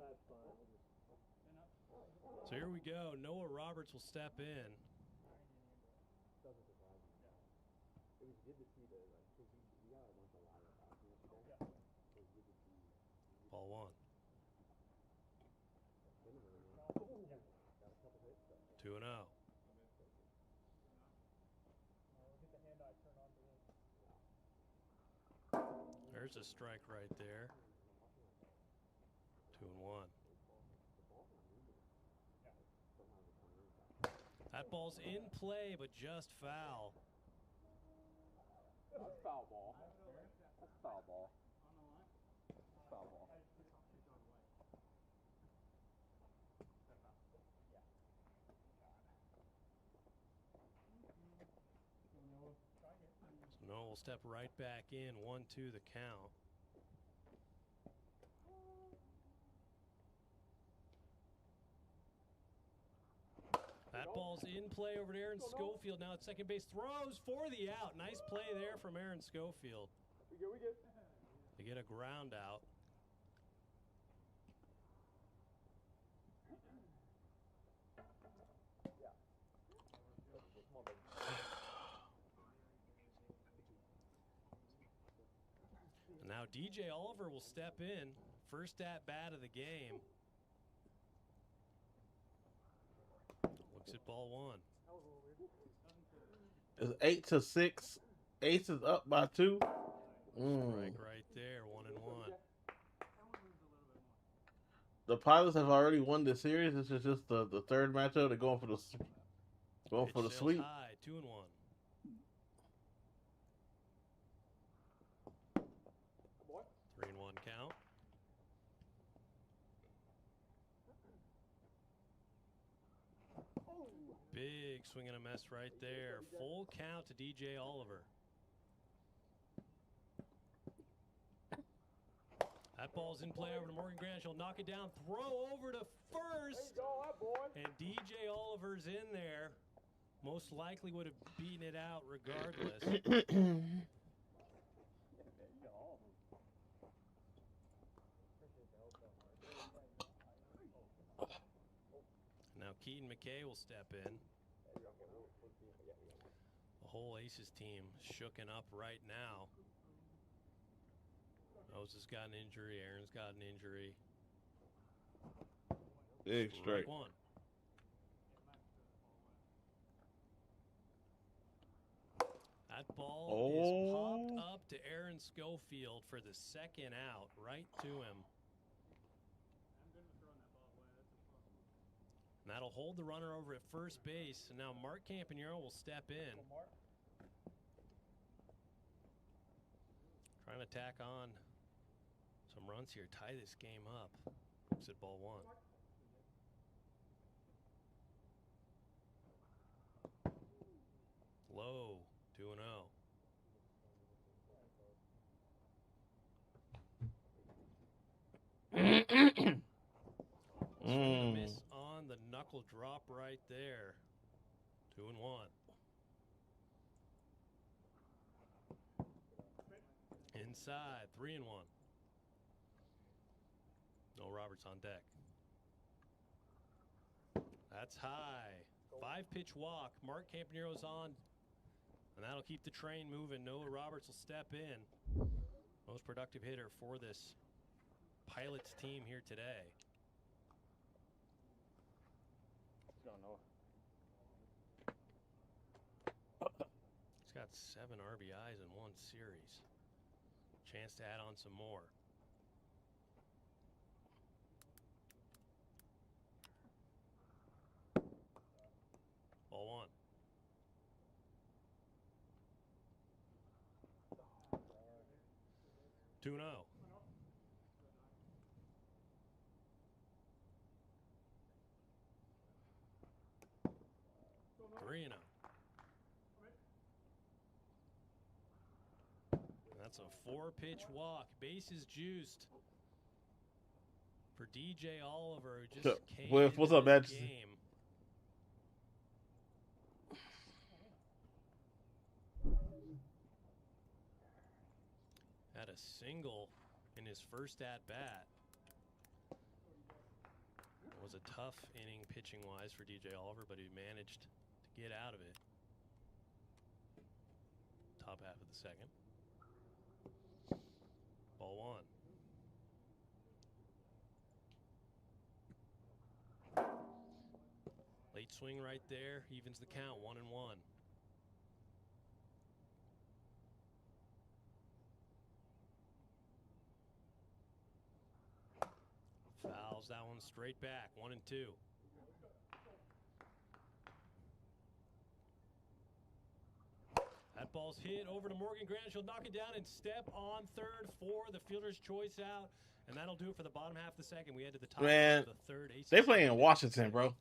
That's fine. I'll just. So here we go. Noah Roberts will step in. Doesn't surprise me. It was good to see the, like, cause he got a bunch of live 1. 2-0. There's a strike right there. 2-1. That ball's in play, but just foul. That's foul ball. That's foul ball. Foul ball. So Noah will step right back in. 1-2 the count. That ball's in play over to Aaron Schofield. Now at second base, throws for the out. Nice play there from Aaron Schofield. We good. To get a ground out. And now DJ Oliver will step in. First at bat of the game. Looks at ball 1. It's 8-6. Ace is up by 2. Strike right there, 1-1. The Pilots have already won the series. This is just the third matchup. They're going for the sweep. High, 2-1. Boy. 3-1 count. Big swing and a miss right there. Full count to DJ Oliver. That ball's in play over to Morgan Grant. He'll knock it down. Throw over to first. And DJ Oliver's in there. Most likely would have beaten it out regardless. Now Keaton McKay will step in. The whole Aces team shooken up right now. Moses got an injury. Aaron's got an injury. Big strike. 1. That ball is popped up to Aaron Schofield for the second out, right to him. And that'll hold the runner over at first base. And now Mark Campanero will step in. Trying to tack on some runs here, tie this game up. Looks at ball 1. Low, 2-0. Swing and a miss on the knuckle drop right there. 2-1. Inside, 3-1. No Roberts on deck. That's high. 5-pitch walk. Mark Campanero's on. And that'll keep the train moving. Noah Roberts will step in. Most productive hitter for this Pilots team here today. He's got 7 RBIs in one series. Chance to add on some more. Ball 1. 2-0. That's a 4-pitch walk. Bases juiced for DJ Oliver, who just came what's up, into man? this game. Had a single in his first at-bat. It was a tough inning pitching-wise for DJ Oliver, but he managed to get out of it. Top half of the second. Ball 1. swing right there. Evens the count, 1-1. Fouls that one straight back, 1-2. That ball's hit over to Morgan Grant. She'll knock it down and step on third for the fielder's choice out. And that'll do it for the bottom half of the second. We head to the top Man, of the third. they play in Washington, bro.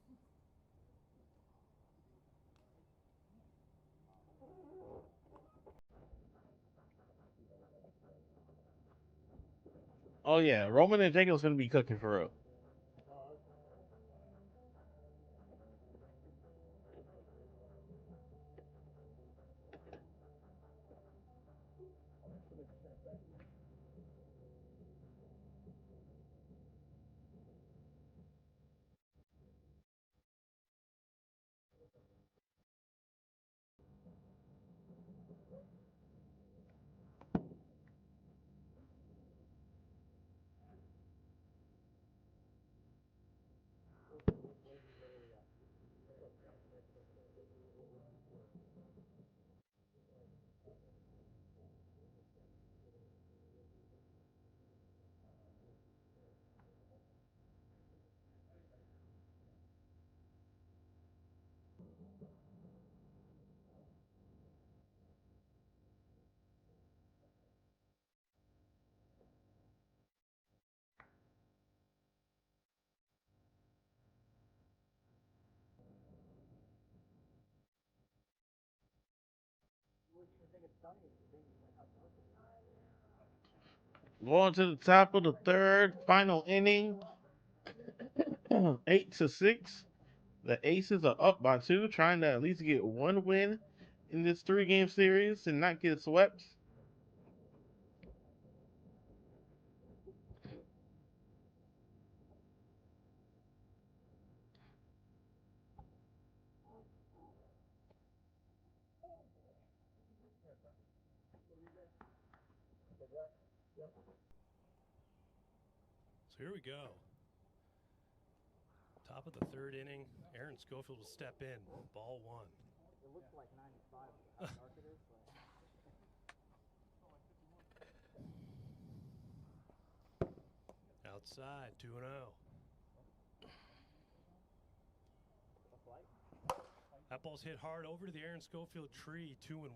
Oh yeah, Roman and Jacob's gonna be cooking for real. Going to the top of the third, final inning. 8-6. The Aces are up by 2, trying to at least get one win in this 3-game series and not get swept. So here we go. Top of the third inning. Aaron Schofield will step in. Ball 1. It looks like 95 how dark it is. Outside, 2-0. That ball's hit hard over to the Aaron Schofield tree, 2-1.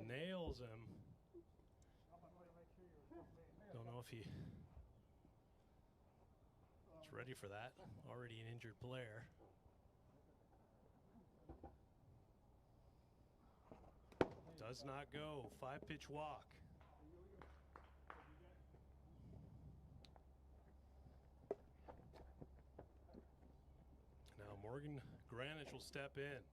Nails him. Don't know if he's ready for that. Already an injured player. Does not go. 5-pitch walk. Now Morgan Granich will step in.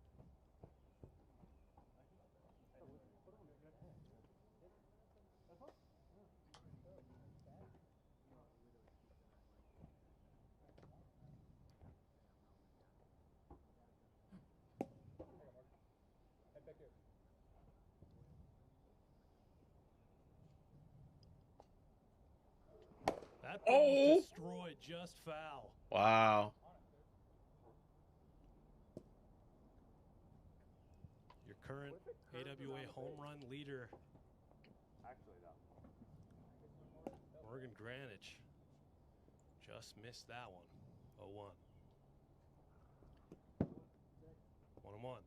That ball destroyed, just foul. Wow. Your current AWA home run leader, Morgan Granich, just missed that one. 0-1. 1-1.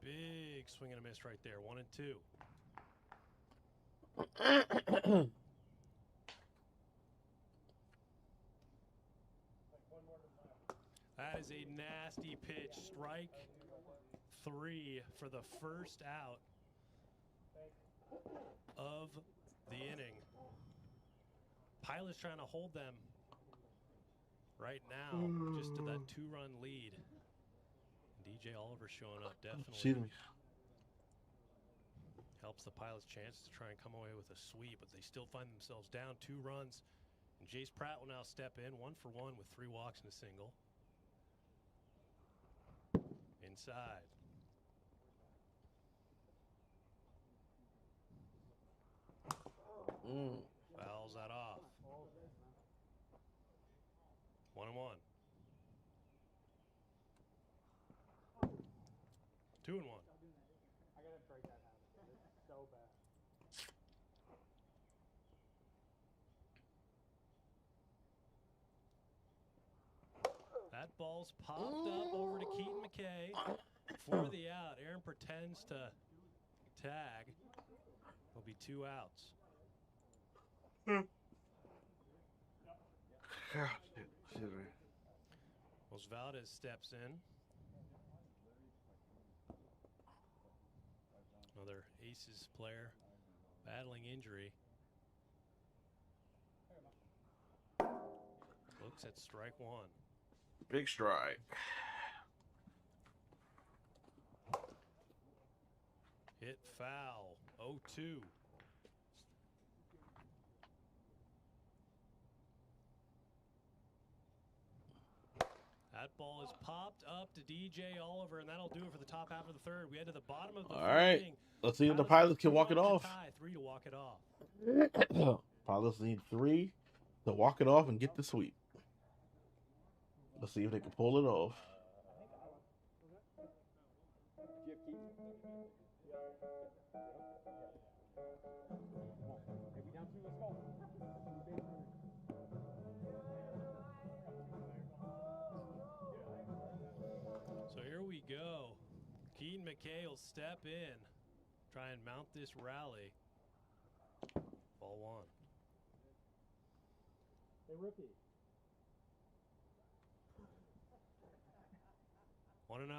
Big swing and a miss right there. 1-2. That is a nasty pitch. Strike 3 for the first out of the inning. Pilot's trying to hold them right now, just to that 2-run lead. DJ Oliver showing up definitely helps the Pilots' chance to try and come away with a sweep, but they still find themselves down 2 runs. And Jace Pratt will now step in, 1 for 1 with 3 walks and a single. inside. Fouls that off. 1-1. 2-1. I gotta break that habit. It's so bad. That ball's popped up over to Keaton McKay for the out. Aaron pretends to tag. There'll be 2 outs. Osvaldes steps in. Another Aces player battling injury. Looks at strike 1. Big strike. Hit foul. 0-2. That ball is popped up to DJ Oliver, and that'll do it for the top half of the third. We head to the bottom of the All right. inning. Let's see if the Pilots can walk it off. 3 to walk it off. Pilots need 3 to walk it off and get the sweep. Let's see if they can pull it off. So here we go. Keaton McKay will step in, try and mount this rally. Ball 1. Hey, rookie. 1-0.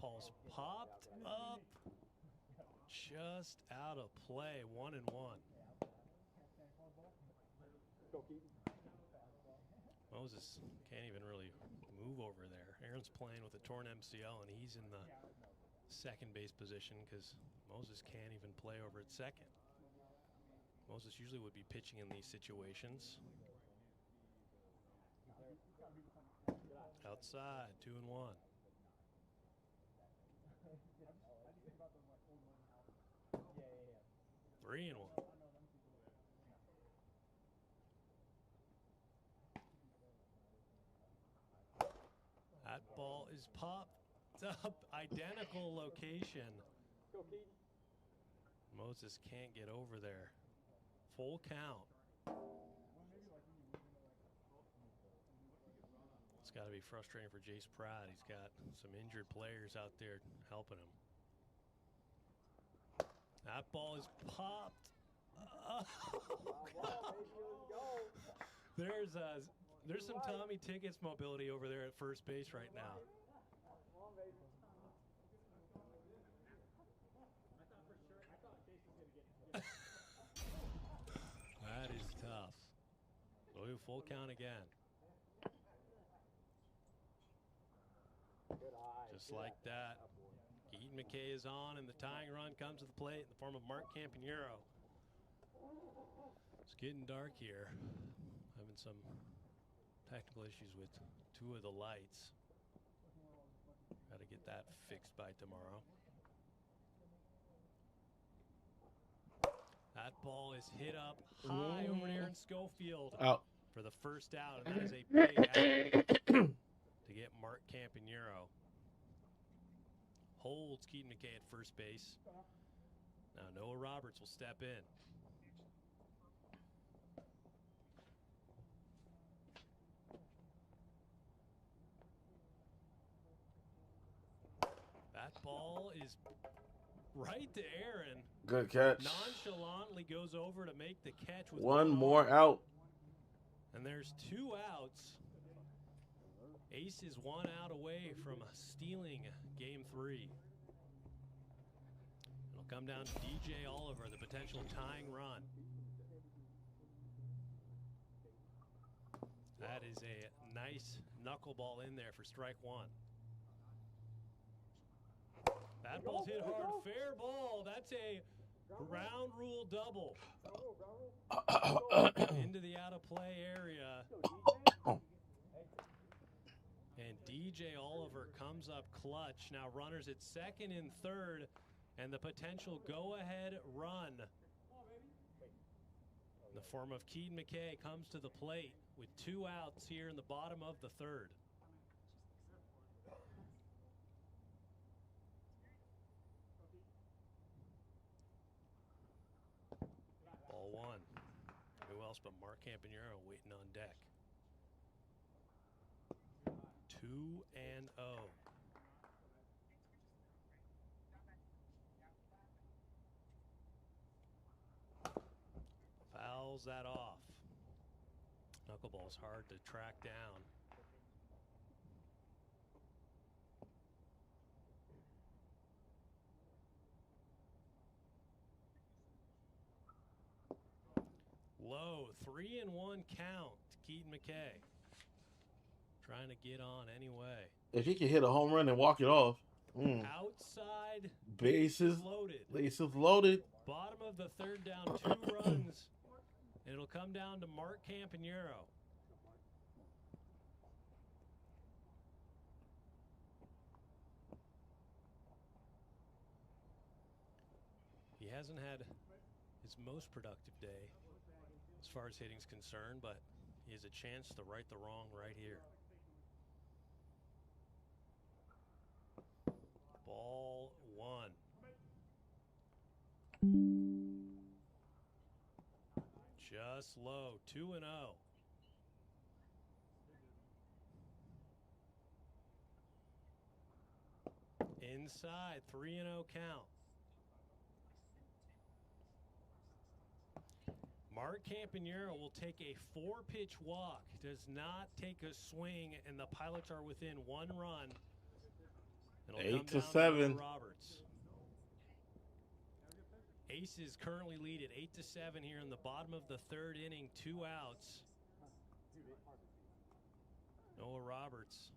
Paul's popped up, just out of play. 1-1. Moses can't even really move over there. Aaron's playing with a torn MCL, and he's in the second base position because Moses can't even play over at second. Moses usually would be pitching in these situations. Outside, 2-1. Three and 1. That ball is popped up, identical location. Moses can't get over there. Full count. It's got to be frustrating for Jace Pratt. He's got some injured players out there helping him. That ball is popped. There's some Tommy Tickets mobility over there at first base right now. That is tough. So we full count again. Just like that. Keaton McKay is on, and the tying run comes to the plate in the form of Mark Campanero. It's getting dark here. Having some technical issues with 2 of the lights. Got to get that fixed by tomorrow. That ball is hit up high over to Aaron Schofield for the first out, and that is a big out to get Mark Campanero. Holds Keaton McKay at first base. Now Noah Roberts will step in. That ball is right to Aaron. Good catch. Nonchalantly goes over to make the catch with 1 more out. And there's 2 outs. Ace is 1 out away from stealing game 3. It'll come down to DJ Oliver, the potential tying run. That is a nice knuckleball in there for strike 1. That ball's hit hard. Fair ball. That's a Ground rule double. Into the out of play area. And DJ Oliver comes up clutch. Now runners at second and third, and the potential go-ahead run in the form of Keaton McKay comes to the plate with 2 outs here in the bottom of the third. Ball 1. Who else but Mark Campanero waiting on deck? 2-0. Fouls that off. Knuckleball's hard to track down. Low, 3-1 count to Keaton McKay. Trying to get on anyway. If he can hit a home run and walk it off. Outside. Bases loaded. Bases loaded. Bottom of the third down, 2 runs. And it'll come down to Mark Campanero. He hasn't had his most productive day as far as hitting's concerned, but he has a chance to right the wrong right here. Ball 1. Just low, 2-0. Inside, 3-0 count. Mark Campanero will take a 4-pitch walk, does not take a swing, and the Pilots are within 1 run. It'll 8-7. Roberts. Aces currently lead at 8-7 here in the bottom of the third inning, 2 outs. Noah Roberts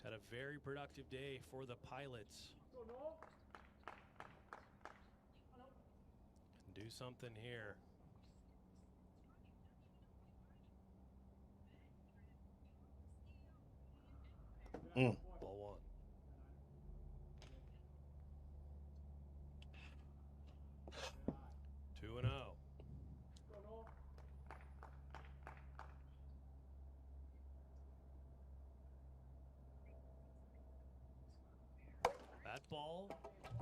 had a very productive day for the Pilots. Can do something here. Ball 1. That ball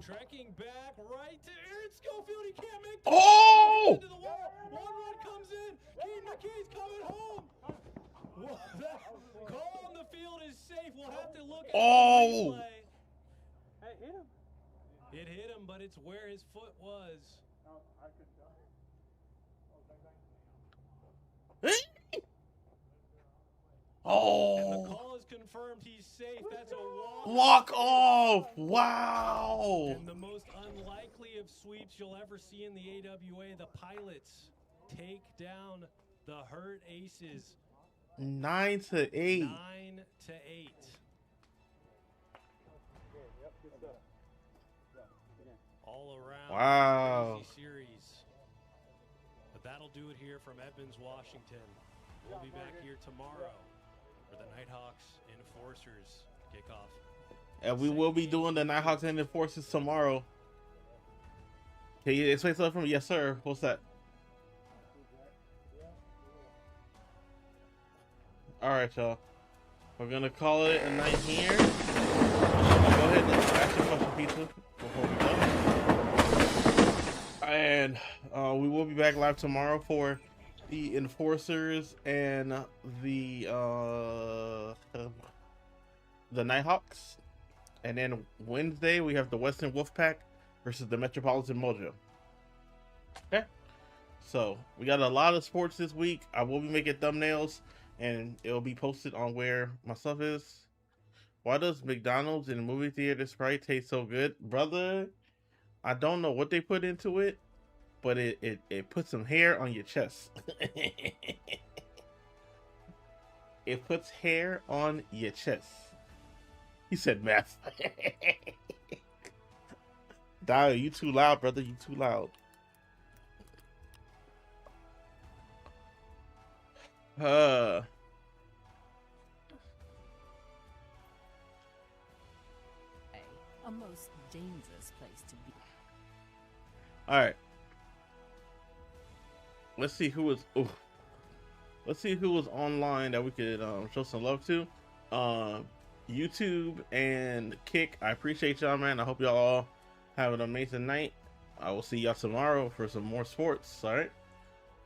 trekking back right to Aaron Schofield. He can't make the into the wall. 1 run comes in. Keaton McKay's coming home. Well, that call on the field is safe. We'll have to look at the replay. Hey, hit him. It hit him, but it's where his foot was. Oh, I couldn't tell. And the call is confirmed. He's safe. That's a walk off. Wow. And the most unlikely of sweeps you'll ever see in the AWA. The Pilots take down the Hurt Aces. 9-8. 9-8. All around. Wow. Crazy series. But that'll do it here from Edmonds, Washington. We'll be back here tomorrow for the Nighthawks Enforcers kickoff. And we will be doing the Nighthawks and Enforcers tomorrow. Can you explain something from me? Yes, sir. What's that? All right, y'all. We're gonna call it a night here. Go ahead and ask your question, pizza, before we go. And we will be back live tomorrow for the Enforcers and the Nighthawks. And then Wednesday we have the Western Wolfpack versus the Metropolitan Mojo. Okay. So we got a lot of sports this week. I will be making thumbnails, and it'll be posted on where my stuff is. Why does McDonald's in movie theater Sprite taste so good? Brother, I don't know what they put into it, but it puts some hair on your chest. It puts hair on your chest. He said meth. Dial, you too loud, brother. You too loud. A most dangerous place to be. All right. Let's see who was. Ooh. Let's see who was online that we could show some love to. YouTube and Kick. I appreciate y'all, man. I hope y'all all have an amazing night. I will see y'all tomorrow for some more sports. All right.